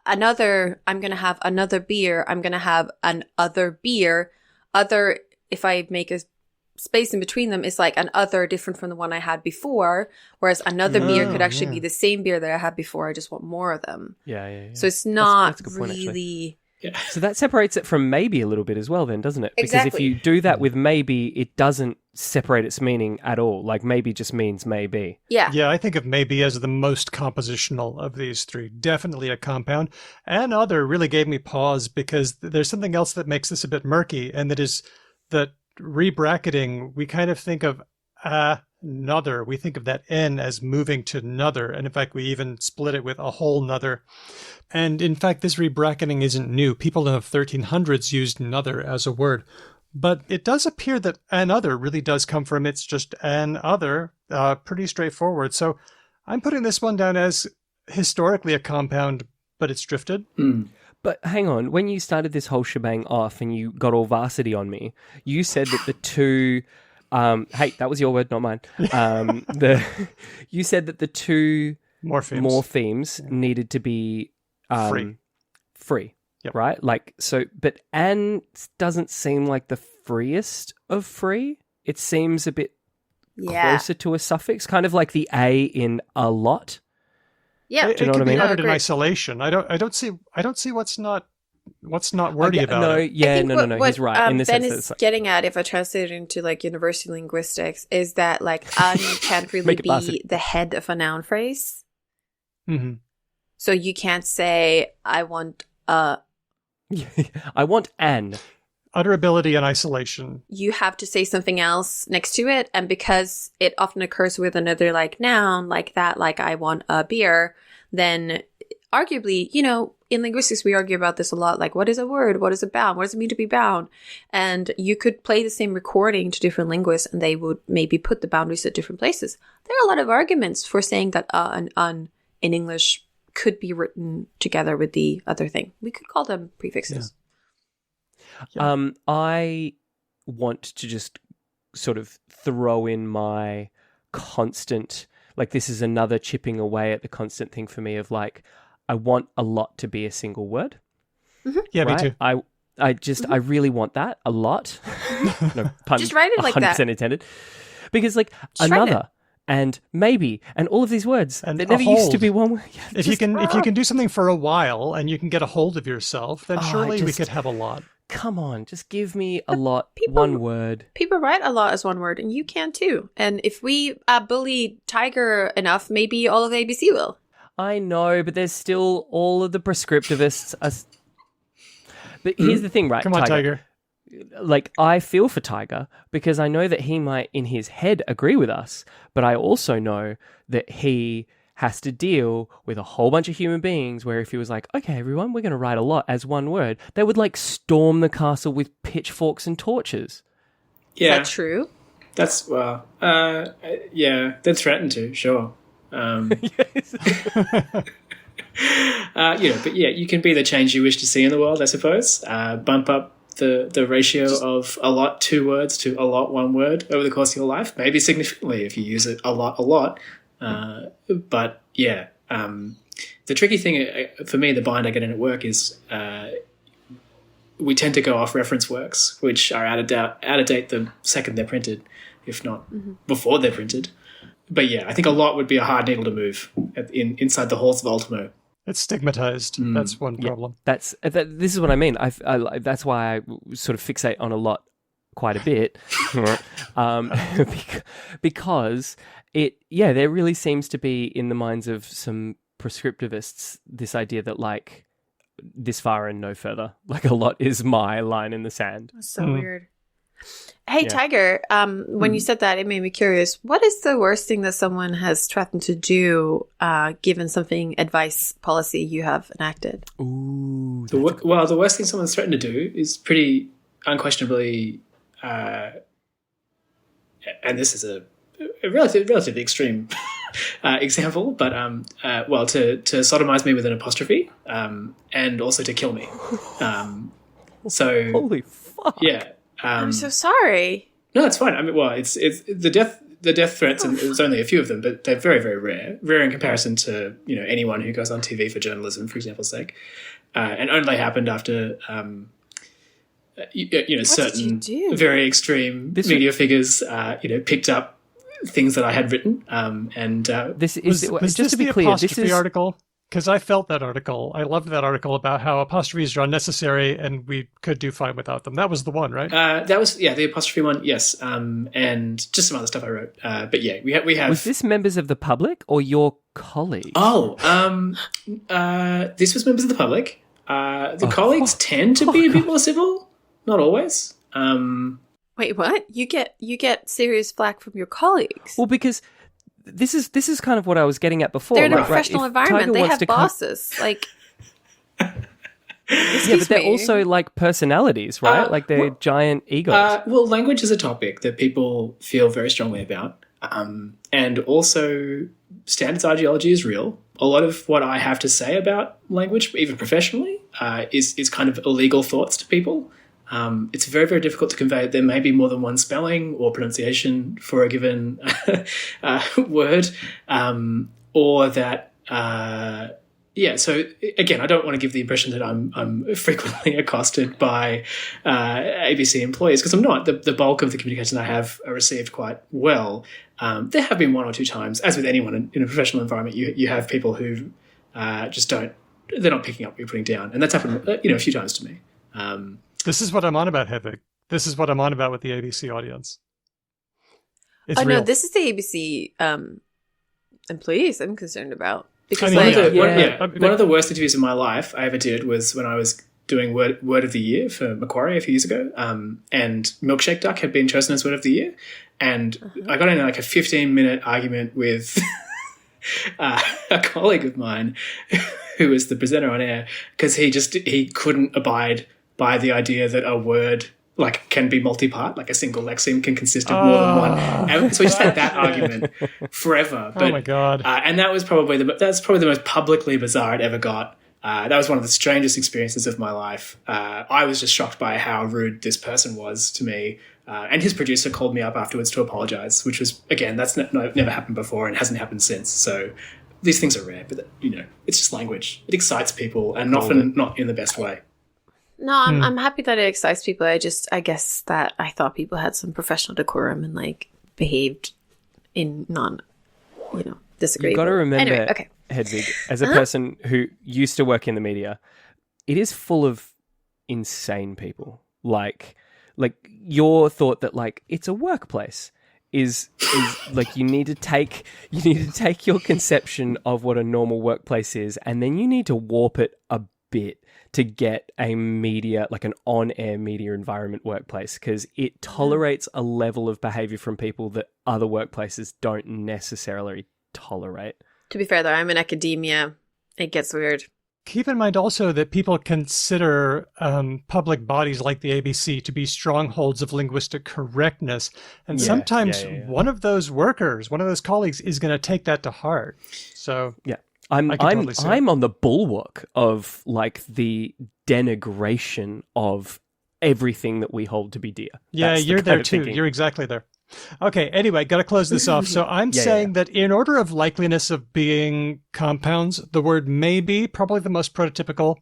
Another, I'm going to have another beer. I'm going to have an other beer. Other, if I make a space in between them, is like an other different from the one I had before. Whereas another beer could actually be the same beer that I had before. I just want more of them. Yeah. So it's not that's a good point, really... Yeah. So that separates it from maybe a little bit as well then, doesn't it? Because Exactly. if you do that with maybe, it doesn't separate its meaning at all. Like maybe just means maybe. Yeah. Yeah, I think of maybe as the most compositional of these three. Definitely a compound. And other really gave me pause because there's something else that makes this a bit murky, and that is that rebracketing, we kind of think of another. We think of that N as moving to another. And in fact, we even split it with a whole nother. And in fact, this rebracketing isn't new. People in the 1300s used another as a word. But it does appear that another really does come from it's just an other, pretty straightforward. So I'm putting this one down as historically a compound, but it's drifted. But hang on, when you started this whole shebang off and you got all varsity on me, you said that the two... hey, that was your word, not mine. You said that the two morphemes needed to be free, Yep. right? Like, so, but an doesn't seem like the freest of free. It seems a bit closer to a suffix, kind of like the a in a lot. Yeah. It you know could what I mean? be uttered in Great. isolation. I don't see what's not wordy about no, it. yeah, I think no. What, He's right in the Ben sense that is it's like, getting at, if I translate it into like university linguistics, is that like an can't really Make it be varsity. the head of a noun phrase. Mm-hmm. So you can't say I want I want an. Utterability and isolation. You have to say something else next to it, and because it often occurs with another like noun like that, like I want a beer, then arguably, in linguistics we argue about this a lot, like what is a word, what is a bound, what does it mean to be bound? And you could play the same recording to different linguists and they would maybe put the boundaries at different places. There are a lot of arguments for saying that and un in English could be written together with the other thing. We could call them prefixes. Yeah. I want to just sort of throw in my constant, like this is another chipping away at the constant thing for me of like, I want a lot to be a single word. Mm-hmm. Yeah, right? me too. I really want that a lot. No pun, Just write it like that. 100% intended. Because like Just write another and maybe and all of these words And that a never used to hold. be one word. Yeah, If you can do something for a while and you can get a hold of yourself, then Oh, surely we just- could have a lot. come on, just give me a lot, people- one word. People write a lot as one word, and you can too. And if we bully Tiger enough, maybe all of ABC will. I know, but there's still all of the prescriptivists. But here's the thing, right? Come on, Tiger. Like, I feel for Tiger because I know that he might, in his head, agree with us. But I also know that he has to deal with a whole bunch of human beings where if he was like, okay, everyone, we're going to write a lot as one word, they would, like, storm the castle with pitchforks and torches. Yeah, Is that true? that's yeah, they're threatened to, sure. But yeah, you can be the change you wish to see in the world, I suppose. Bump up the ratio of a lot 2 words to a lot 1 word over the course of your life, maybe significantly if you use it a lot. But yeah, the tricky thing for me, the bind I get in at work is we tend to go off reference works, which are out of date the second they're printed, if not before they're printed. But yeah, I think a lot would be a hard needle to move inside the halls of Ultimo. It's stigmatized. That's one problem. This is what I mean. That's why I sort of fixate on a lot quite a bit, because there really seems to be in the minds of some prescriptivists this idea that like this far and no further, like a lot is my line in the sand. That's so weird. Hey, Tiger, when you said that, it made me curious. What is the worst thing that someone has threatened to do, given something advice policy you have enacted? Ooh. The worst thing someone's threatened to do is pretty unquestionably, and this is a relatively extreme example, but to sodomize me with an apostrophe, and also to kill me. So holy fuck. Yeah. I'm so sorry. No, it's fine. I mean, well, it's the death threats, and there's only a few of them, but they're very, very rare in comparison to anyone who goes on TV for journalism, for example's sake, and only happened after certain very extreme media figures picked up things that I had written, and this is just to be clear, this is the article. Because I felt that article. I loved that article about how apostrophes are unnecessary and we could do fine without them. That was the one, right? That was, the apostrophe one, yes. And just some other stuff I wrote. But yeah, we have... Was this members of the public or your colleagues? Oh, this was members of the public. The colleagues tend to be a bit more civil. Not always. Wait, what? You get serious flack from your colleagues? Well, because... This is kind of what I was getting at before. They're in a professional environment. They have bosses. Like, but they're also like personalities, right? Like they're giant egos. Well, language is a topic that people feel very strongly about, and also standards ideology is real. A lot of what I have to say about language, even professionally, is kind of illegal thoughts to people. It's very, very difficult to convey. There may be more than one spelling or pronunciation for a given word, or that, So again, I don't want to give the impression that I'm frequently accosted by ABC employees, because I'm not. The bulk of the communication I have are received quite well. There have been 1 or 2 times, as with anyone in a professional environment, you have people who just don't. They're not picking up what you're putting down, and that's happened, a few times to me. This is what I'm on about, Hedvig. This is what I'm on about with the ABC audience. It's real. No, this is the ABC employees I'm concerned about. Because one of the worst interviews of my life I ever did was when I was doing Word of the Year for Macquarie a few years ago, and Milkshake Duck had been chosen as Word of the Year, and I got in like a 15-minute argument with a colleague of mine who was the presenter on air, because he couldn't abide by the idea that a word can be multi-part, like a single lexeme can consist of more than one. And so we just had that argument forever. But, oh my God. And that was probably the most publicly bizarre I'd ever got. That was one of the strangest experiences of my life. I was just shocked by how rude this person was to me. And his producer called me up afterwards to apologize, which was, again, that's never happened before and hasn't happened since. So these things are rare, but it's just language. It excites people, and often not in the best way. No, I'm happy that it excites people. I guess that I thought people had some professional decorum and behaved in disagreeable. You've got to remember, anyway, okay. Hedvig, as a person who used to work in the media, it is full of insane people. Like your thought that it's a workplace is you need to take your conception of what a normal workplace is, and then you need to warp it a bit to get a media, like an on-air media environment workplace, because it tolerates a level of behavior from people that other workplaces don't necessarily tolerate. To be fair, though, I'm in academia. It gets weird. Keep in mind also that people consider public bodies like the ABC to be strongholds of linguistic correctness. And sometimes one of those workers, one of those colleagues is going to take that to heart. So yeah. I'm on the bulwark of the denigration of everything that we hold to be dear. Yeah, That's the you're kind there of too. thinking. You're exactly there. Okay, anyway, got to close this off. So I'm saying that in order of likeliness of being compounds, the word maybe, probably the most prototypical.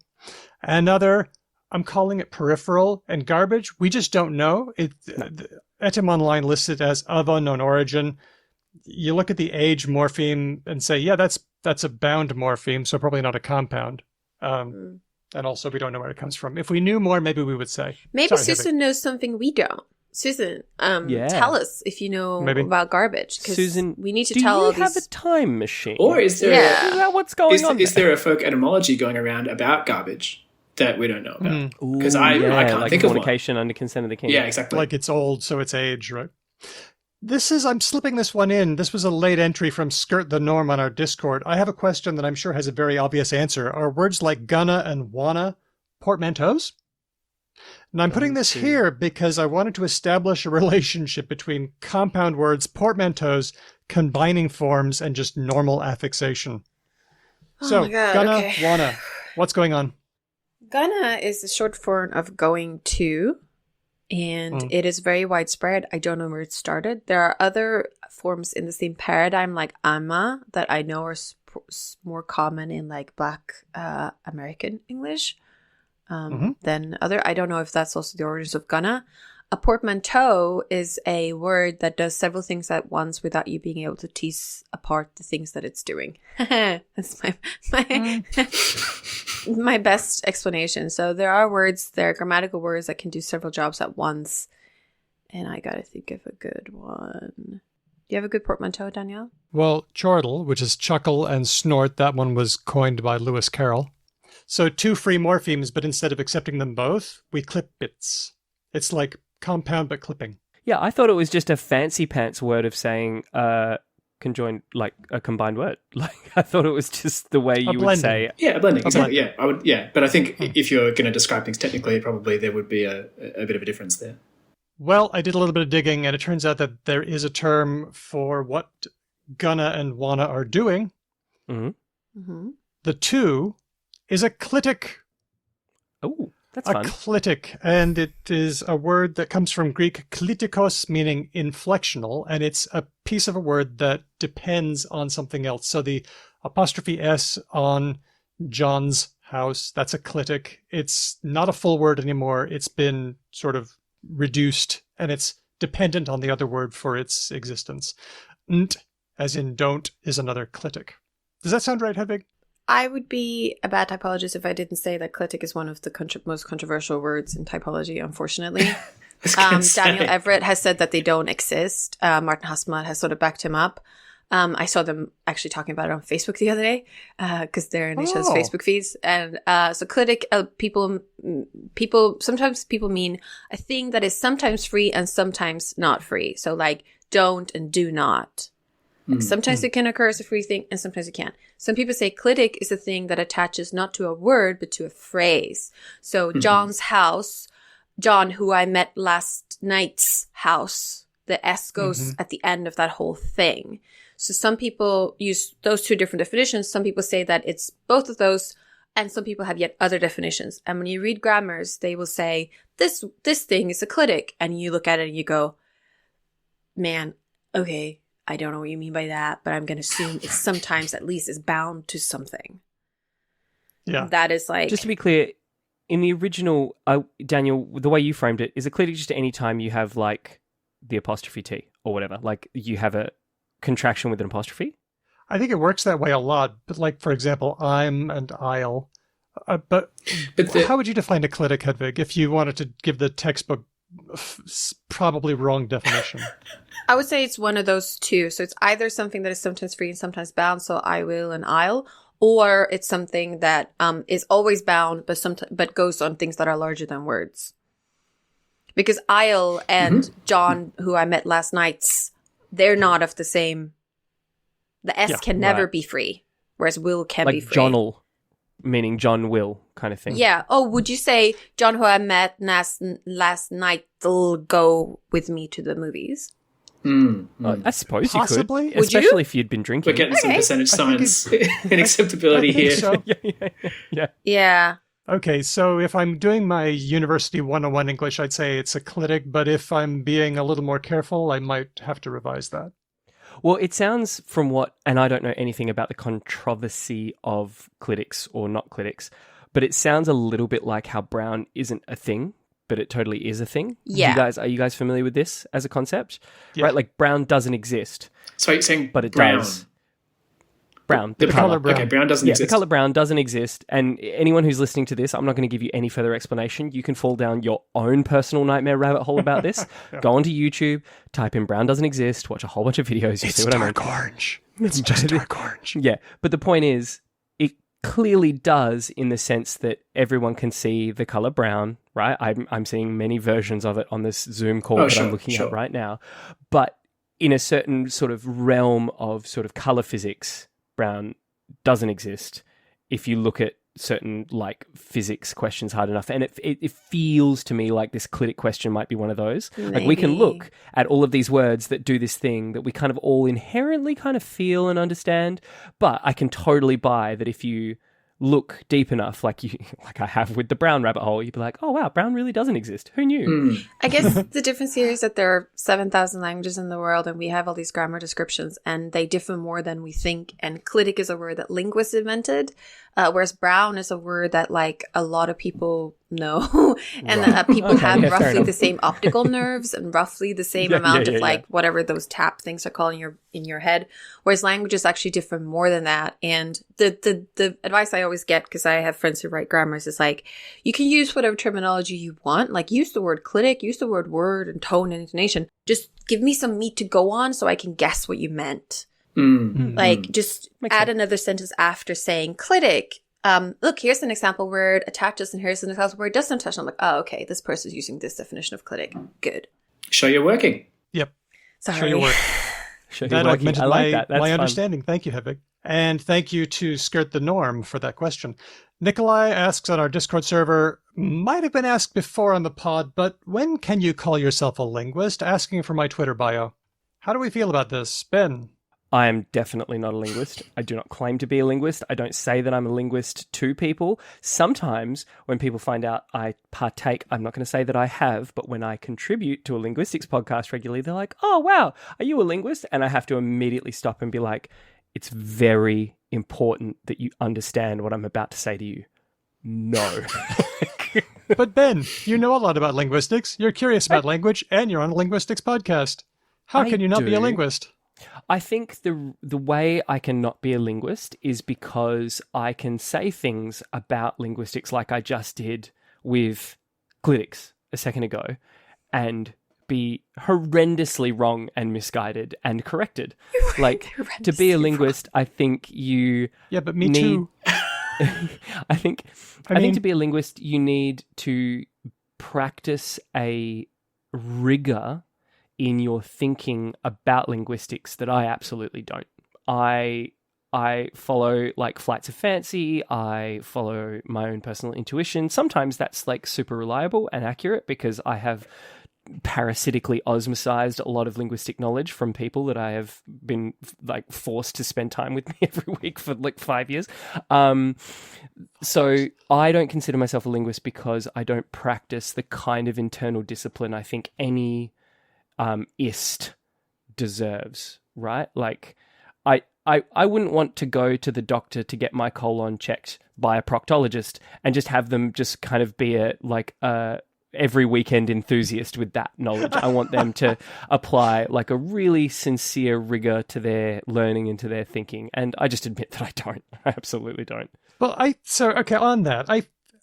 Another, I'm calling it peripheral, and garbage, we just don't know. Etym Online lists it as of unknown origin. You look at the age morpheme and say, yeah, that's a bound morpheme, so probably not a compound. And also, we don't know where it comes from. If we knew more, maybe we would say. Maybe Sorry, Susan knows something we don't. Susan, tell us if you know about garbage. Susan, we need to do tell you all have these... a time machine? Or is there Is that what's going on? is there a folk etymology going around about garbage that we don't know about? Because I can't like think of one. fornication under consent of the king. Yeah, exactly. Like it's old, so it's age, right? I'm slipping this one in. This was a late entry from Skirt the Norm on our Discord. I have a question that I'm sure has a very obvious answer. Are words like gonna and wanna portmanteaus? And I'm putting this here because I wanted to establish a relationship between compound words, portmanteaus, combining forms, and just normal affixation. So, my God, gonna, okay. wanna. What's going on? Gonna is the short form of going to, and it is very widespread. I don't know where it started. There are other forms in the same paradigm, like ama, that I know are more common in like Black American English than other. I don't know if that's also the origins of gonna. A portmanteau is a word that does several things at once without you being able to tease apart the things that it's doing. That's my best explanation. So there are grammatical words that can do several jobs at once. And I gotta think of a good one. Do you have a good portmanteau, Danielle? Well, chortle, which is chuckle, and snort, that one was coined by Lewis Carroll. So 2 free morphemes, but instead of accepting them both, we clip bits. It's like compound but clipping. Yeah, I thought it was just a fancy pants word of saying conjoined, like a combined word. Like I thought it was just the way you would say it. Yeah, a blending. Exactly. Yeah, I would. Yeah, but I think if you're going to describe things technically, probably there would be a bit of a difference there. Well, I did a little bit of digging, and it turns out that there is a term for what gonna and wanna are doing. The 2 is a clitic. Oh, that's a fun. clitic, and it is a word that comes from Greek klitikos, meaning inflectional, and it's a piece of a word that depends on something else. So the apostrophe S on John's house, that's a clitic. It's not a full word anymore. It's been sort of reduced, and it's dependent on the other word for its existence. Nt, as in don't, is another clitic. Does that sound right, Hedvig? I would be a bad typologist if I didn't say that clitic is one of the most controversial words in typology, unfortunately. Daniel Everett has said that they don't exist. Martin Hasselblad has sort of backed him up. I saw them actually talking about it on Facebook the other day because they're in each other's Facebook feeds. And so clitic, sometimes people mean a thing that is sometimes free and sometimes not free. So like don't and do not. Sometimes it can occur as a free thing and sometimes it can't. Some people say clitic is a thing that attaches not to a word but to a phrase. So John's house, John who I met last night's house, the S goes at the end of that whole thing. So some people use those 2 different definitions. Some people say that it's both of those, and some people have yet other definitions. And when you read grammars, they will say this thing is a clitic, and you look at it and you go, man, okay, I don't know what you mean by that, but I'm going to assume it sometimes at least is bound to something. Yeah. That is like... Just to be clear, in the original, Daniel, the way you framed it, is a clitic just any time you have like the apostrophe T or whatever? Like you have a contraction with an apostrophe? I think it works that way a lot. But like, for example, I'm and I'll. But how would you define a clitic, Hedvig, if you wanted to give the textbook probably wrong definition? I would say it's one of those 2. So it's either something that is sometimes free and sometimes bound, so I will and I'll, or it's something that is always bound but goes on things that are larger than words. Because I'll and John, who I met last night's, they're not of the same. The S can never be free, whereas will can be free. Like John'll, meaning John will kind of thing. Yeah. Oh, would you say John, who I met last night, will go with me to the movies? I suppose Possibly. you could. Especially if you'd been drinking. We're getting some percentage science in acceptability here. So. Yeah. Yeah. Okay, so if I'm doing my University 101 English, I'd say it's a clitic, but if I'm being a little more careful, I might have to revise that. Well, it sounds from what, and I don't know anything about the controversy of clitics or not clitics, but it sounds a little bit like how brown isn't a thing, but it totally is a thing. Yeah. Are you guys familiar with this as a concept? Yeah. Right, like brown doesn't exist. So you're saying But it brown. does. Brown. The color brown. Okay, brown doesn't Yeah, exist. the color brown doesn't exist. And anyone who's listening to this, I'm not going to give you any further explanation. You can fall down your own personal nightmare rabbit hole about this. Go onto YouTube, type in brown doesn't exist, watch a whole bunch of videos. You see what I mean? It's dark orange. It's just dark orange. Yeah, but the point is, it clearly does in the sense that everyone can see the color brown, right? I'm seeing many versions of it on this Zoom call that I'm looking at right now. But in a certain sort of realm of sort of color physics, brown doesn't exist if you look at certain like physics questions hard enough. And it feels to me like this clitic question might be one of those. Maybe. Like we can look at all of these words that do this thing that we kind of all inherently kind of feel and understand, but I can totally buy that if you look deep enough, like I have with the brown rabbit hole, you'd be like, oh wow, brown really doesn't exist. Who knew? I guess the difference here is that there are 7,000 languages in the world and we have all these grammar descriptions and they differ more than we think. And clitic is a word that linguists invented, whereas brown is a word that like a lot of people know. And people have roughly the same optical nerves and roughly the same amount of like whatever those tap things are called in your head. Whereas languages actually differ more than that. And the advice I always get, because I have friends who write grammars, is like, you can use whatever terminology you want. Like use the word clitic, use the word word and tone and intonation. Just give me some meat to go on so I can guess what you meant. Like just add another sentence after saying clitic. Look, here's an example word attaches and here's an example word doesn't attach. I'm like, oh, okay, this person's using this definition of clitic. Good. Show you're working. Yep. Sorry. Show your work. That augmented my understanding. Thank you, Hedvig. And thank you to Skirt the Norm for that question. Nikolai asks on our Discord server, might have been asked before on the pod, but when can you call yourself a linguist? Asking for my Twitter bio. How do we feel about this? Ben? I am definitely not a linguist. I do not claim to be a linguist. I don't say that I'm a linguist to people. Sometimes when people find out I partake, I'm not going to say that I have, but when I contribute to a linguistics podcast regularly, they're like, oh, wow, are you a linguist? And I have to immediately stop and be like, it's very important that you understand what I'm about to say to you. No. But Ben, you know a lot about linguistics. You're curious about language, and you're on a linguistics podcast. How can you not be a linguist? I think the way I can not be a linguist is because I can say things about linguistics like I just did with clitics a second ago and be horrendously wrong and misguided and corrected. Like, to be a linguist, I think you but me too. I think to be a linguist, you need to practice a rigor in your thinking about linguistics that I absolutely don't. I follow like flights of fancy. I follow my own personal intuition. Sometimes that's like super reliable and accurate because I have parasitically osmosized a lot of linguistic knowledge from people that I have been like forced to spend time with me every week for like 5 years. So I don't consider myself a linguist because I don't practice the kind of internal discipline I think any ist deserves, right? Like I wouldn't want to go to the doctor to get my colon checked by a proctologist and just have them just kind of be a every weekend enthusiast with that knowledge. I want them to apply like a really sincere rigor to their learning and to their thinking. And I just admit that I don't. I absolutely don't. Well, on that,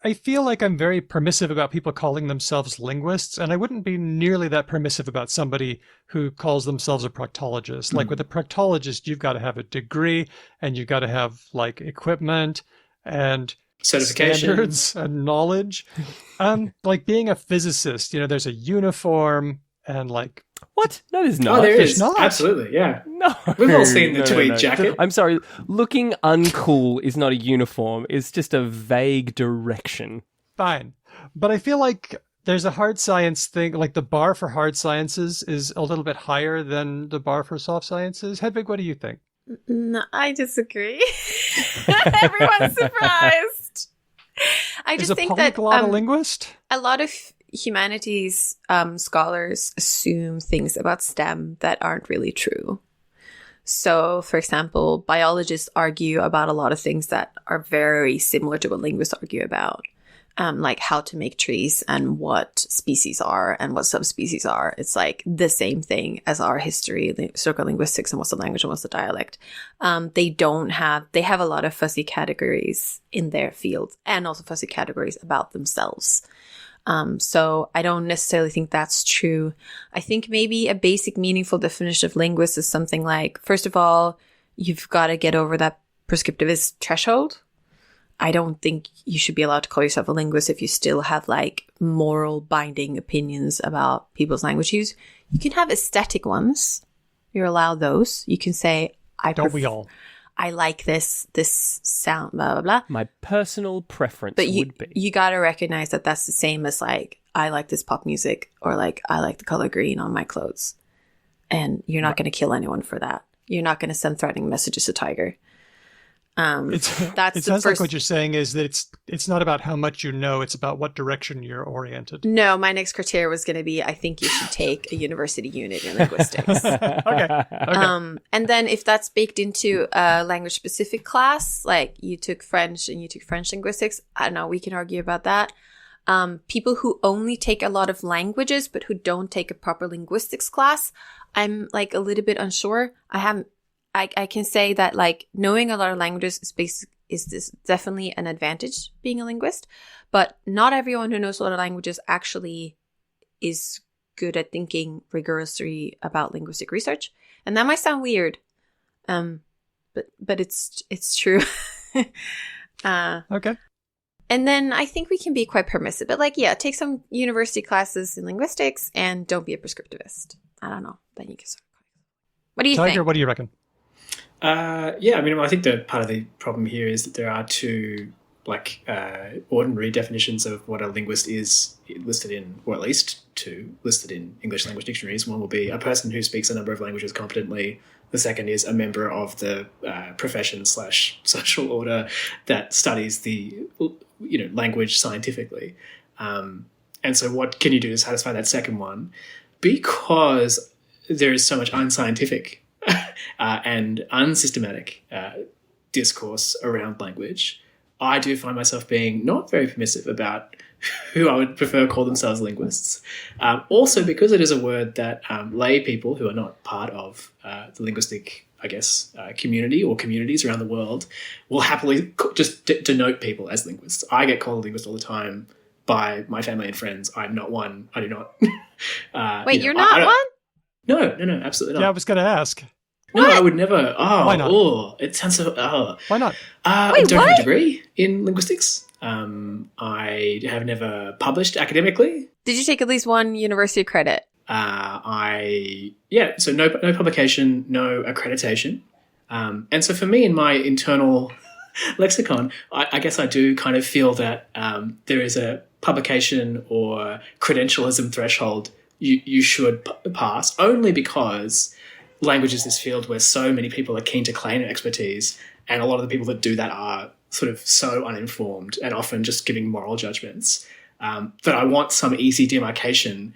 I feel like I'm very permissive about people calling themselves linguists, and I wouldn't be nearly that permissive about somebody who calls themselves a proctologist. Like with a proctologist, you've got to have a degree, and you've got to have like equipment and certification, standards and knowledge. Like being a physicist, there's a uniform and like. What? No, there's not. Oh, there is. Not. Absolutely, yeah. No. We've all seen the tweed jacket. I'm sorry. Looking uncool is not a uniform. It's just a vague direction. Fine. But I feel like there's a hard science thing, like the bar for hard sciences is a little bit higher than the bar for soft sciences. Hedvig, what do you think? No, I disagree. Everyone's surprised. I Is just a think that polyglot a linguist? a lot of humanities scholars assume things about STEM that aren't really true. So, for example, biologists argue about a lot of things that are very similar to what linguists argue about, like how to make trees and what species are and what subspecies are. It's like the same thing as our history, circle linguistics, and what's the language and what's the dialect. They have a lot of fuzzy categories in their field and also fuzzy categories about themselves. So I don't necessarily think that's true. I think maybe a basic meaningful definition of linguist is something like, first of all, you've got to get over that prescriptivist threshold. I don't think you should be allowed to call yourself a linguist if you still have like moral binding opinions about people's language use. You can have aesthetic ones. You're allowed those. You can say, We all? I like this sound, blah, blah, blah. My personal preference But would be. you got to recognize that that's the same as like, I like this pop music, or like, I like the color green on my clothes. And you're not going to kill anyone for that. You're not going to send threatening messages to Tiger. It sounds like what you're saying is that it's not about how much you know, it's about what direction you're oriented. No, my next criteria was going to be, I think you should take a university unit in linguistics. Okay. And then if that's baked into a language-specific class, like you took French and you took French linguistics, I don't know, we can argue about that. People who only take a lot of languages but who don't take a proper linguistics class, I'm like a little bit unsure. I can say that like knowing a lot of languages is definitely an advantage being a linguist, but not everyone who knows a lot of languages actually is good at thinking rigorously about linguistic research. And that might sound weird, but it's true. Okay. And then I think we can be quite permissive, but like, yeah, take some university classes in linguistics and don't be a prescriptivist. I don't know. Then you can sort of. What do you Tiger, think? what do you reckon? Yeah, I mean, I think the part of the problem here is that there are two ordinary definitions of what a linguist is listed in, or at least two listed in English language dictionaries. One will be a person who speaks a number of languages competently. The second is a member of the profession / social order that studies the language scientifically. And so what can you do to satisfy that second one? Because there is so much unscientific and unsystematic discourse around language, I do find myself being not very permissive about who I would prefer call themselves linguists. Also because it is a word that lay people who are not part of the linguistic, community or communities around the world will happily just denote people as linguists. I get called a linguist all the time by my family and friends. I'm not one. I do not. Wait, you're not one? No, absolutely not. Yeah, I was going to ask. No, I would never. Oh, why not? Oh, it sounds so. Oh. Why not? I don't have a degree in linguistics. I have never published academically. Did you take at least one university credit? So no publication, no accreditation. And so for me, in my internal lexicon, I guess I do kind of feel that there is a publication or credentialism threshold you should pass, only because language is this field where so many people are keen to claim expertise, and a lot of the people that do that are sort of so uninformed and often just giving moral judgments that I want some easy demarcation.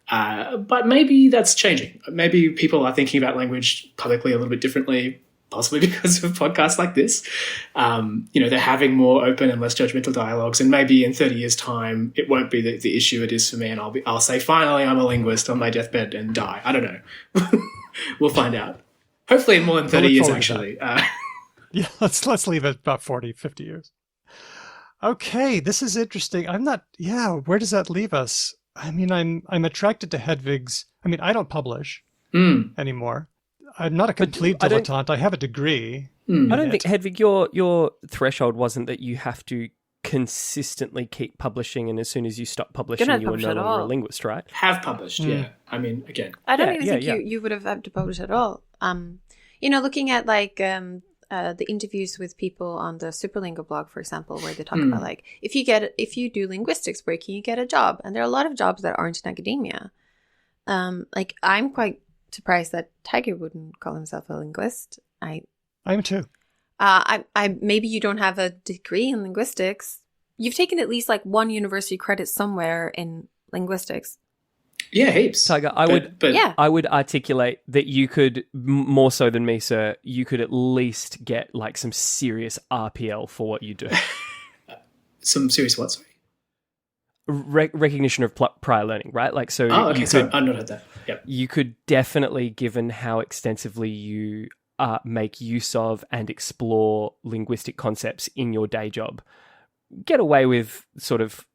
But maybe that's changing. Maybe people are thinking about language publicly a little bit differently, possibly because of podcasts like this. They're having more open and less judgmental dialogues, and maybe in 30 years' time, it won't be the issue it is for me, and I'll say, finally, I'm a linguist on my deathbed and die. I don't know. We'll find out. Hopefully in more than 30 years, actually. Yeah, let's leave it about 40, 50 years. Okay, this is interesting. Where does that leave us? I mean, I'm attracted to Hedvig's. I mean, I don't publish anymore. I'm not a complete dilettante. I have a degree. I don't think, Hedvig, your threshold wasn't that you have to consistently keep publishing, and as soon as you stop publishing, you are no longer a linguist, right? Have published, yeah. I mean, again. I don't even think you would have had to publish at all. Looking at the interviews with people on the Superlingo blog, for example, where they talk about like, if you do linguistics, where can you get a job? And there are a lot of jobs that aren't in academia. I'm quite surprised that Tiger wouldn't call himself a linguist. I'm too. Maybe you don't have a degree in linguistics, You've taken at least like one university credit somewhere in linguistics. Yeah, heaps. Tiger, Yeah. I would articulate that you could, more so than me, sir, you could at least get like some serious RPL for what you do. Some serious what, sorry? Recognition of prior learning, right? Like, so Oh, okay, you sorry, could, I've not heard that. Yep. you could definitely, given how extensively you make use of and explore linguistic concepts in your day job, get away with sort of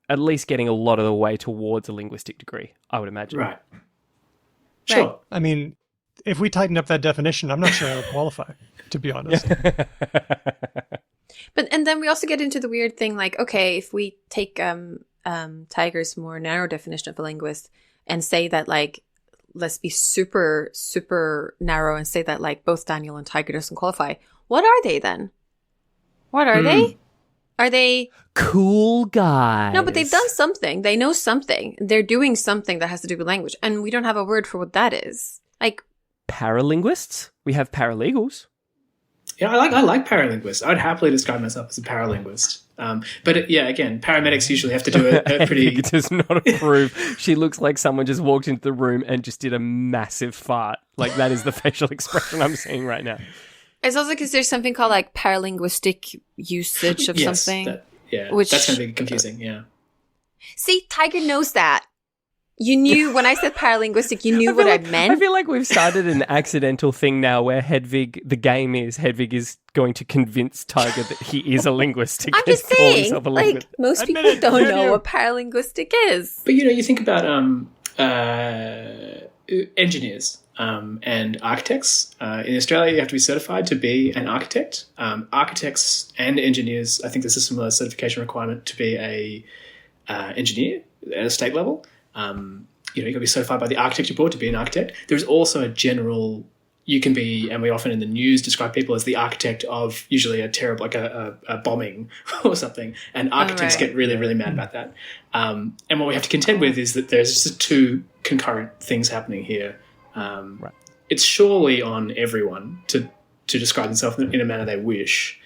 at least getting a lot of the way towards a linguistic degree, I would imagine. Right. Sure. Right. I mean, if we tighten up that definition, I'm not sure I would qualify, to be honest. And then we also get into the weird thing, like, okay, if we take Tiger's more narrow definition of a linguist and say that, like, let's be super, super narrow and say that, like, both Daniel and Tiger doesn't qualify. What are they then? What are they? Are they cool guys? No, but they've done something. They know something. They're doing something that has to do with language, and we don't have a word for what that is. Like paralinguists. We have paralegals. Yeah, I like paralinguists. I'd happily describe myself as a paralinguist. But again, paramedics usually have to do a pretty... It does not approve. She looks like someone just walked into the room and just did a massive fart. Like, that is the facial expression I'm seeing right now. It's also because there's something called, like, paralinguistic usage of something. Which, that's going to be confusing, yeah. See, Tiger knows that. You knew, when I said paralinguistic, you knew what I meant. I feel like we've started an accidental thing now where Hedvig is going to convince Tiger that he is a linguist. I'm just saying, like, most people don't know what paralinguistic is. But, you think about engineers and architects. In Australia, you have to be certified to be an architect. Architects and engineers, I think there's a similar certification requirement to be a engineer at a state level. You've got to be certified by the architecture board to be an architect. There's also a general, you can be, and we often in the news describe people as the architect of usually a terrible, like a bombing or something. And architects get really, really mad about that. And what we have to contend with is that there's just two concurrent things happening here. It's surely on everyone to describe themselves in a manner they wish.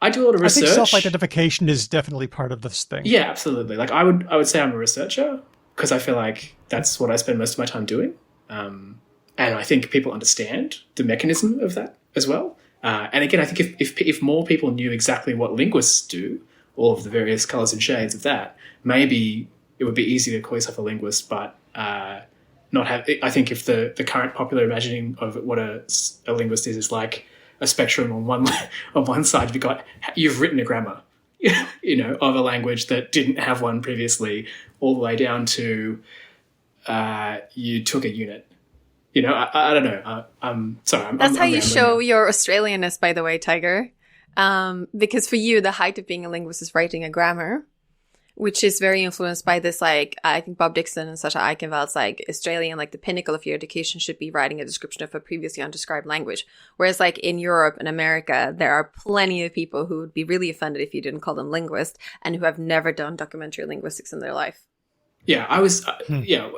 I do a lot of research. I think self-identification is definitely part of this thing. Yeah, absolutely. Like I would say I'm a researcher because I feel like that's what I spend most of my time doing. And I think people understand the mechanism of that as well. And again, I think if more people knew exactly what linguists do, all of the various colours and shades of that, maybe it would be easy to call yourself a linguist, but not have. I think if the current popular imagining of what a linguist is like a spectrum on one side, you've written a grammar, of a language that didn't have one previously, all the way down to you took a unit. I don't know. I'm sorry. That's how you show your Australianness, by the way, Tiger. Because for you, the height of being a linguist is writing a grammar, which is very influenced by this, like, I think Bob Dixon and Sasha Eichenwald's, like, Australian, like, the pinnacle of your education should be writing a description of a previously undescribed language. Whereas, like, in Europe and America, there are plenty of people who would be really offended if you didn't call them linguist and who have never done documentary linguistics in their life. Yeah, I was, yeah.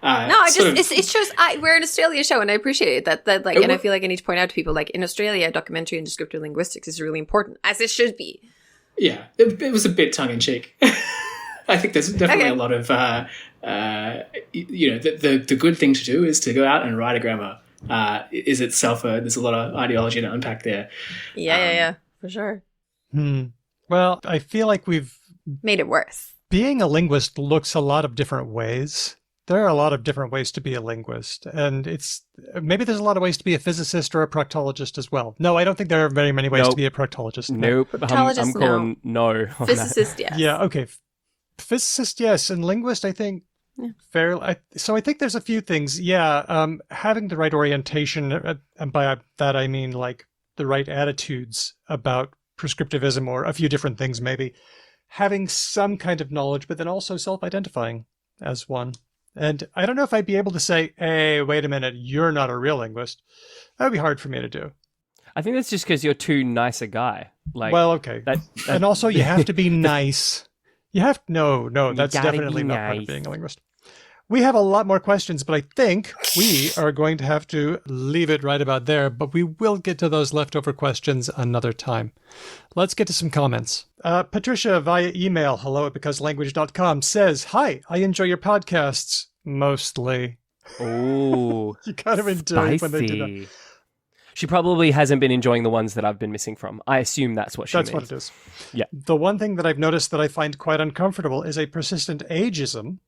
It shows we're an Australia show, and I appreciate that like, and I feel like I need to point out to people, like, in Australia, documentary and descriptive linguistics is really important, as it should be. Yeah, it was a bit tongue-in-cheek. I think there's definitely a lot of, the good thing to do is to go out and write a grammar. Is itself there's a lot of ideology to unpack there. Yeah, for sure. Well, I feel like we've made it worse. Being a linguist looks a lot of different ways. There are a lot of different ways to be a linguist, and maybe there's a lot of ways to be a physicist or a proctologist as well. No, I don't think there are very many ways to be a proctologist. Nope. I'm calling no. Physicist, yes. Yeah, okay. Physicist, yes, and linguist, I think, fairly. So I think there's a few things. Yeah, having the right orientation, and by that I mean like the right attitudes about prescriptivism or a few different things maybe. Having some kind of knowledge, but then also self-identifying as one. And I don't know if I'd be able to say, hey, wait a minute, you're not a real linguist. That would be hard for me to do. I think that's just because you're too nice a guy. Like, well, okay. And also you have to be nice. That's definitely not part of being a linguist. We have a lot more questions, but I think we are going to have to leave it right about there, but we will get to those leftover questions another time. Let's get to some comments. Patricia via email, hello@becauselanguage.com, says, "Hi, I enjoy your podcasts, mostly." Ooh. You kind of enjoy when they do that. Spicy. She probably hasn't been enjoying the ones that I've been missing from. I assume that's what she means. That's what it is. Yeah. The one thing that I've noticed that I find quite uncomfortable is a persistent ageism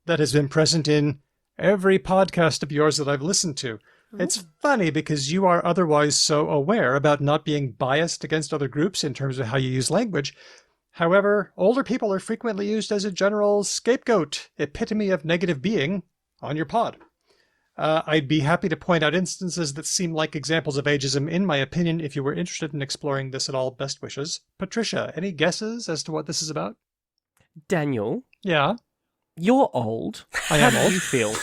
that has been present in every podcast of yours that I've listened to. It's funny because you are otherwise so aware about not being biased against other groups in terms of how you use language. However, older people are frequently used as a general scapegoat, epitome of negative being on your pod. I'd be happy to point out instances that seem like examples of ageism, in my opinion, if you were interested in exploring this at all. Best wishes. Patricia, any guesses as to what this is about? Daniel, Yeah, you're old. I am How old. do you feel?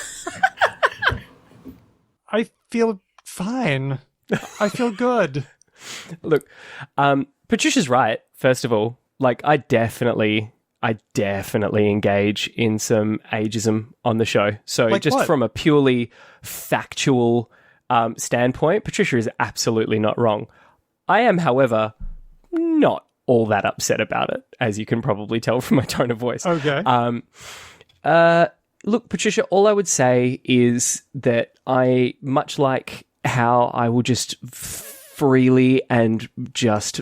I feel fine. I feel good. Look, Patricia's right, first of all. Like, I definitely engage in some ageism on the show. So Like just what? from a purely factual standpoint, Patricia is absolutely not wrong. I am, however, not all that upset about it, as you can probably tell from my tone of voice. Okay. Look, Patricia, all I would say is that I, much like how I will just freely and just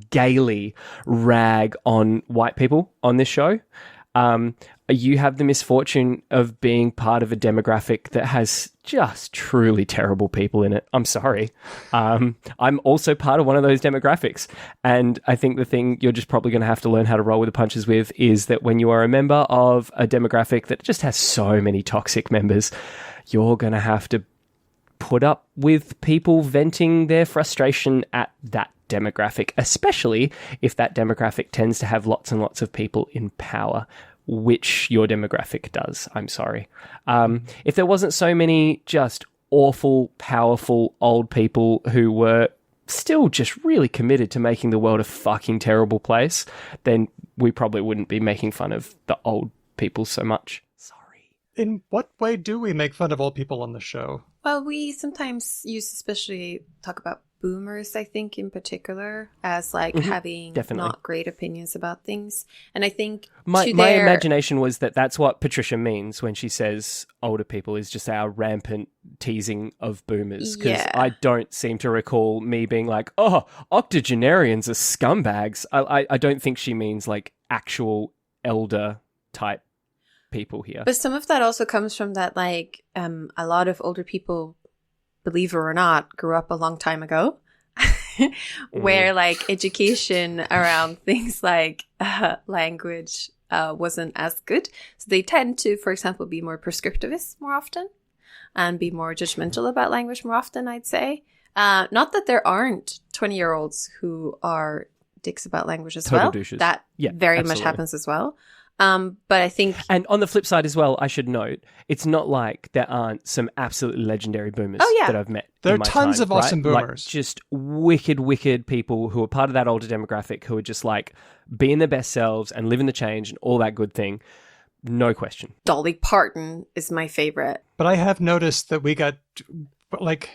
gaily rag on white people on this show, you have the misfortune of being part of a demographic that has just truly terrible people in it. I'm sorry. I'm also part of one of those demographics. And I think the thing you're just probably going to have to learn how to roll with the punches with is that when you are a member of a demographic that just has so many toxic members, you're going to have to put up with people venting their frustration at that demographic, especially if that demographic tends to have lots and lots of people in power, which your demographic does. I'm sorry. If there wasn't so many just awful, powerful old people who were still just really committed to making the world a fucking terrible place, then we probably wouldn't be making fun of the old people so much. Sorry. In what way do we make fun of old people on the show? Well, we sometimes especially talk about boomers, I think, in particular, as like having definitely. not great opinions about things. And I think My imagination was that that's what Patricia means when she says older people, is just our rampant teasing of boomers. Because Yeah. I don't seem to recall me being like, oh, octogenarians are scumbags. I don't think she means like actual elder type people here. But some of that also comes from that, like, a lot of older people, believe it or not, grew up a long time ago, where like education around things like language wasn't as good. So they tend to, for example, be more prescriptivist more often and be more judgmental about language more often, I'd say. Not that there aren't 20-year-olds who are dicks about language as Total well. douches. That very much absolutely. happens as well. But I think... And on the flip side as well, I should note, it's not like there aren't some absolutely legendary boomers that I've met. There in are my tons time, of awesome right? boomers. Like, just wicked people who are part of that older demographic who are just like being their best selves and living the change and all that good thing. No question. Dolly Parton is my favorite. But I have noticed that we got, like,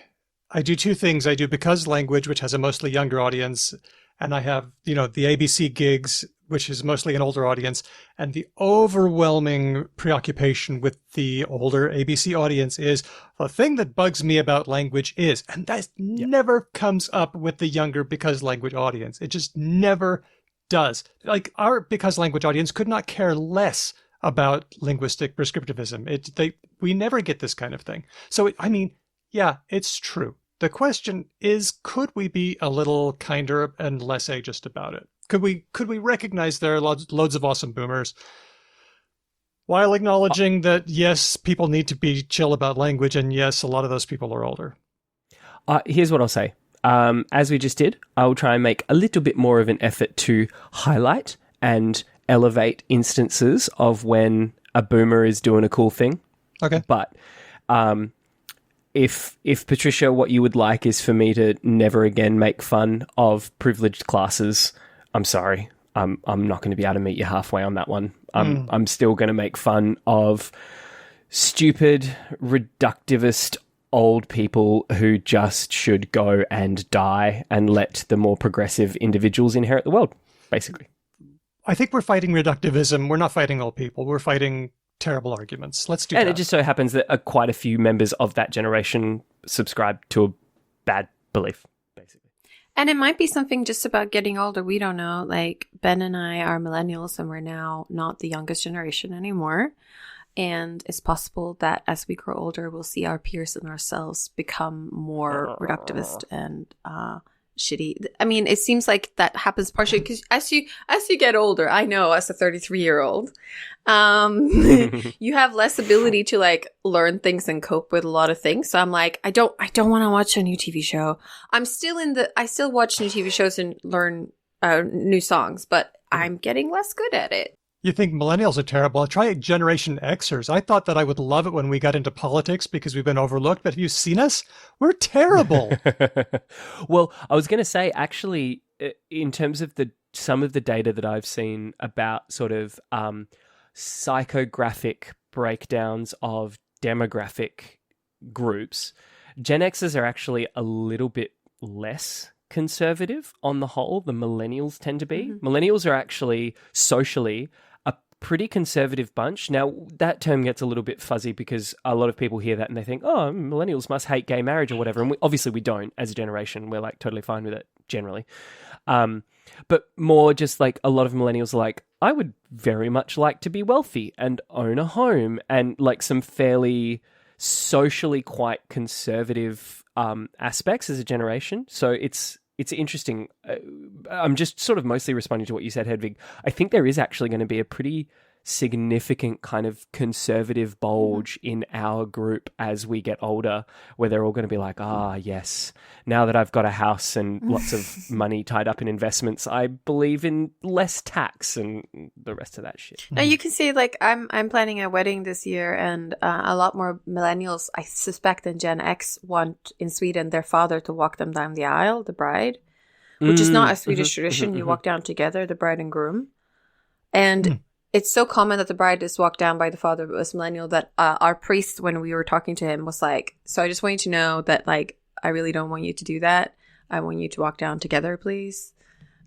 I do two things. I do Because Language, which has a mostly younger audience, and I have, the ABC gigs, which is mostly an older audience, and the overwhelming preoccupation with the older ABC audience is the thing that bugs me about language is, and that never comes up with the younger Because Language audience. It just never does. Like, our Because Language audience could not care less about linguistic prescriptivism. We never get this kind of thing. So, it's true. The question is, could we be a little kinder and less ageist about it? Could we recognize there are loads of awesome boomers while acknowledging that, yes, people need to be chill about language, and yes, a lot of those people are older? Here's what I'll say. As we just did, I will try and make a little bit more of an effort to highlight and elevate instances of when a boomer is doing a cool thing. Okay. But if Patricia, what you would like is for me to never again make fun of privileged classes, I'm sorry. I'm not going to be able to meet you halfway on that one. I'm still going to make fun of stupid, reductivist old people who just should go and die and let the more progressive individuals inherit the world, basically. I think we're fighting reductivism. We're not fighting old people. We're fighting terrible arguments. Let's do that. And it just so happens that quite a few members of that generation subscribe to a bad belief, basically. And it might be something just about getting older. We don't know. Like, Ben and I are millennials, and we're now not the youngest generation anymore. And it's possible that as we grow older, we'll see our peers and ourselves become more reductivist and shitty. I mean, it seems like that happens partially because as you get older, I know as a 33-year-old, you have less ability to like learn things and cope with a lot of things. So I'm like, I don't want to watch a new TV show. I still watch new TV shows and learn new songs, but I'm getting less good at it. You think millennials are terrible? Try Generation Xers. I thought that I would love it when we got into politics because we've been overlooked, but have you seen us? We're terrible. Well, I was going to say, actually, in terms of some of the data that I've seen about sort of psychographic breakdowns of demographic groups, Gen Xers are actually a little bit less conservative on the whole than millennials tend to be. Mm-hmm. Millennials are actually socially a pretty conservative bunch. Now, that term gets a little bit fuzzy because a lot of people hear that and they think, oh, millennials must hate gay marriage or whatever. And obviously we don't as a generation. We're like totally fine with it generally. But more just like a lot of millennials are like, I would very much like to be wealthy and own a home, and like some fairly socially quite conservative aspects as a generation. So it's interesting. I'm just sort of mostly responding to what you said, Hedvig. I think there is actually going to be a pretty significant kind of conservative bulge in our group as we get older, where they're all going to be like, yes, now that I've got a house and lots of money tied up in investments, I believe in less tax and the rest of that shit. Now you can see, like, I'm planning a wedding this year, and a lot more millennials, I suspect, than Gen X want in Sweden their father to walk them down the aisle, the bride, which is not a Swedish tradition. You walk down together, the bride and groom, and it's so common that the bride is walked down by the father of a millennial that our priest, when we were talking to him, was like, so I just want you to know that, like, I really don't want you to do that. I want you to walk down together, please.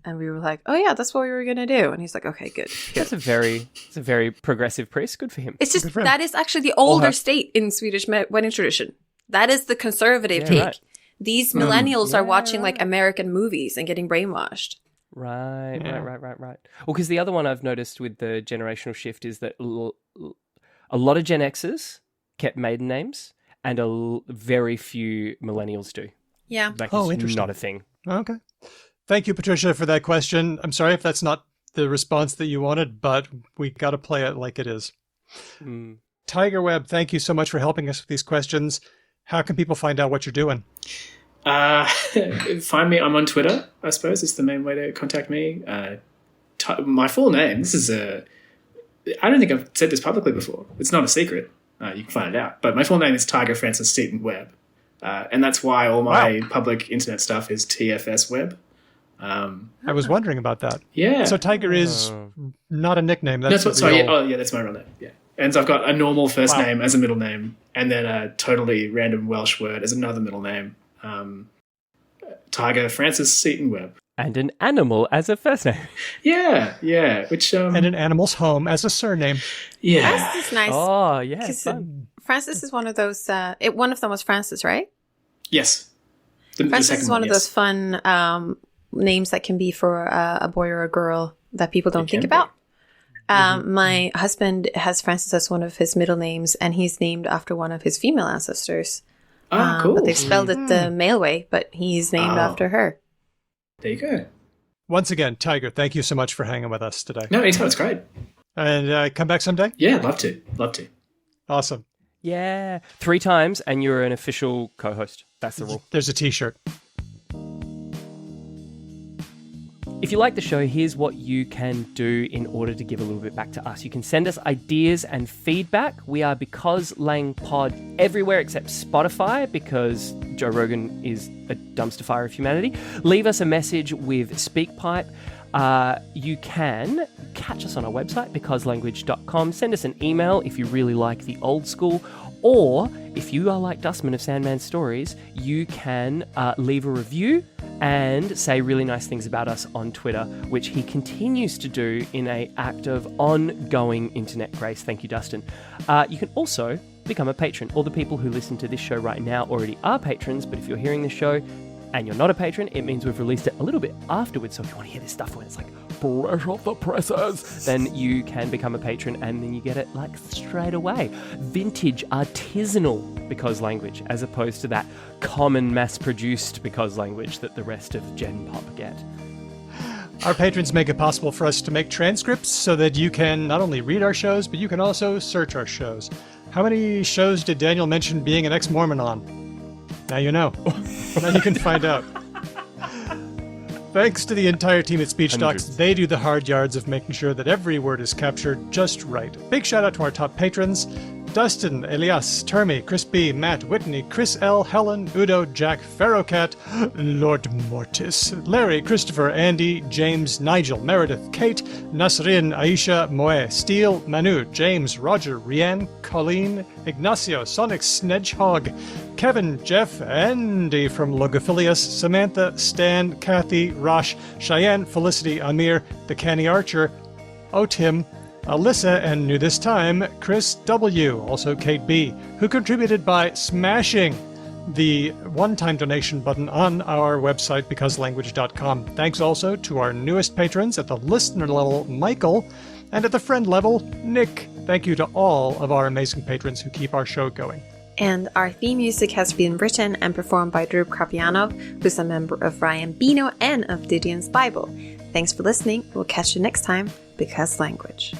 And we were like, oh yeah, that's what we were going to do. And he's like, okay, good. That's a very progressive priest. Good for him. It's just, that is actually the older state in Swedish wedding tradition. That is the conservative take. Right. These millennials are watching like American movies and getting brainwashed. Right. Well, because the other one I've noticed with the generational shift is that a lot of Gen Xers kept maiden names and very few millennials do. Yeah. Like, it's interesting. Not a thing. Okay. Thank you, Patricia, for that question. I'm sorry if that's not the response that you wanted, but we got to play it like it is. Tiger Webb, thank you so much for helping us with these questions. How can people find out what you're doing? Find me. I'm on Twitter, I suppose. It's the main way to contact me. My full name, I don't think I've said this publicly before. It's not a secret. You can find it out. But my full name is Tiger Francis Seaton Webb. And that's why all my public internet stuff is TFS Webb. I was wondering about that. Yeah. So Tiger is not a nickname. That's my real name. Yeah. And so I've got a normal first name as a middle name, and then a totally random Welsh word as another middle name. Tiger Francis Seaton Webb. And an animal as a first name. Yeah. Which and an animal's home as a surname. Yeah. Francis is nice. Oh, yeah. Fun. Francis is one of those. One of them was Francis, right? Yes. Francis is one of those fun names that can be for a boy or a girl that people don't think about. My husband has Francis as one of his middle names, and he's named after one of his female ancestors. Cool. But they've spelled it the male way, but he's named after her. There you go. Once again, Tiger, thank you so much for hanging with us today. No, anytime. It's great. And come back someday? Yeah, love to. Awesome. Yeah. 3 times, and you're an official co-host. That's the rule. There's a t-shirt. If you like the show, here's what you can do in order to give a little bit back to us. You can send us ideas and feedback. We are Because Lang Pod everywhere except Spotify, because Joe Rogan is a dumpster fire of humanity. Leave us a message with SpeakPipe. You can catch us on our website, becauselanguage.com. Send us an email if you really like the old school. Or if you are like Dustman of Sandman Stories, you can leave a review and say really nice things about us on Twitter, which he continues to do in an act of ongoing internet grace. Thank you, Dustin. You can also become a patron. All the people who listen to this show right now already are patrons, but if you're hearing this show and you're not a patron, it means we've released it a little bit afterwards. So if you want to hear this stuff when it's like fresh off the presses, then you can become a patron and then you get it like straight away. Vintage, artisanal Because Language, as opposed to that common mass-produced Because Language that the rest of Gen Pop get. Our patrons make it possible for us to make transcripts so that you can not only read our shows, but you can also search our shows. How many shows did Daniel mention being an ex-Mormon on? Now you know. Now you can find out. Thanks to the entire team at Speech Docs. They do the hard yards of making sure that every word is captured just right. Big shout out to our top patrons: Dustin, Elias, Termy, Chris B, Matt, Whitney, Chris L, Helen, Udo, Jack, Ferrocat, Lord Mortis, Larry, Christopher, Andy, James, Nigel, Meredith, Kate, Nasrin, Aisha, Moe, Steele, Manu, James, Roger, Rianne, Colleen, Ignacio, Sonic Snedgehog, Kevin, Jeff, Andy from Logophilius, Samantha, Stan, Kathy, Rosh, Cheyenne, Felicity, Amir, The Canny Archer, Tim, Alyssa, and new this time, Chris W., also Kate B., who contributed by smashing the one-time donation button on our website, becauselanguage.com. Thanks also to our newest patrons at the listener level, Michael, and at the friend level, Nick. Thank you to all of our amazing patrons who keep our show going. And our theme music has been written and performed by Drew Krapianov, who's a member of Ryan Bino and of Didion's Bible. Thanks for listening. We'll catch you next time. Because Language.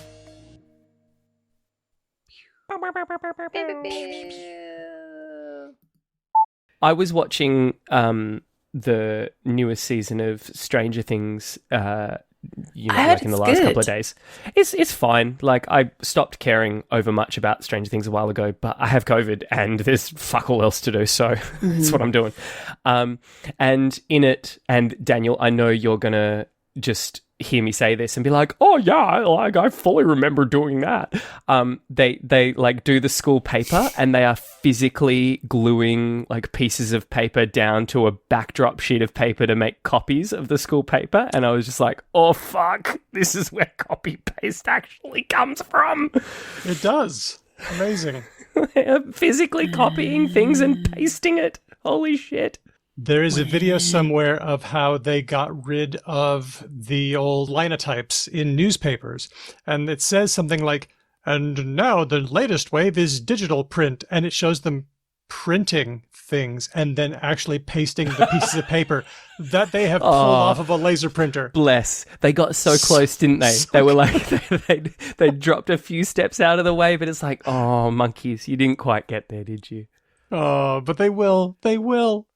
I was watching the newest season of Stranger Things, like in the last couple of days. It's fine. Like, I stopped caring over much about Stranger Things a while ago, but I have COVID and there's fuck all else to do, so that's what I'm doing. And in it, and Daniel, I know you're gonna just hear me say this and be like, oh yeah, like I fully remember doing that. They like do the school paper and they are physically gluing like pieces of paper down to a backdrop sheet of paper to make copies of the school paper, and I was just like, oh fuck, this is where copy paste actually comes from. It does. Amazing. Physically copying things and pasting it. Holy shit. There is a video somewhere of how they got rid of the old linotypes in newspapers. And it says something like, and now the latest wave is digital print. And it shows them printing things and then actually pasting the pieces of paper that they have pulled off of a laser printer. Bless. They got so close, didn't they? They were like, they dropped a few steps out of the way, but it's like, oh, monkeys, you didn't quite get there, did you? Oh, but they will. They will.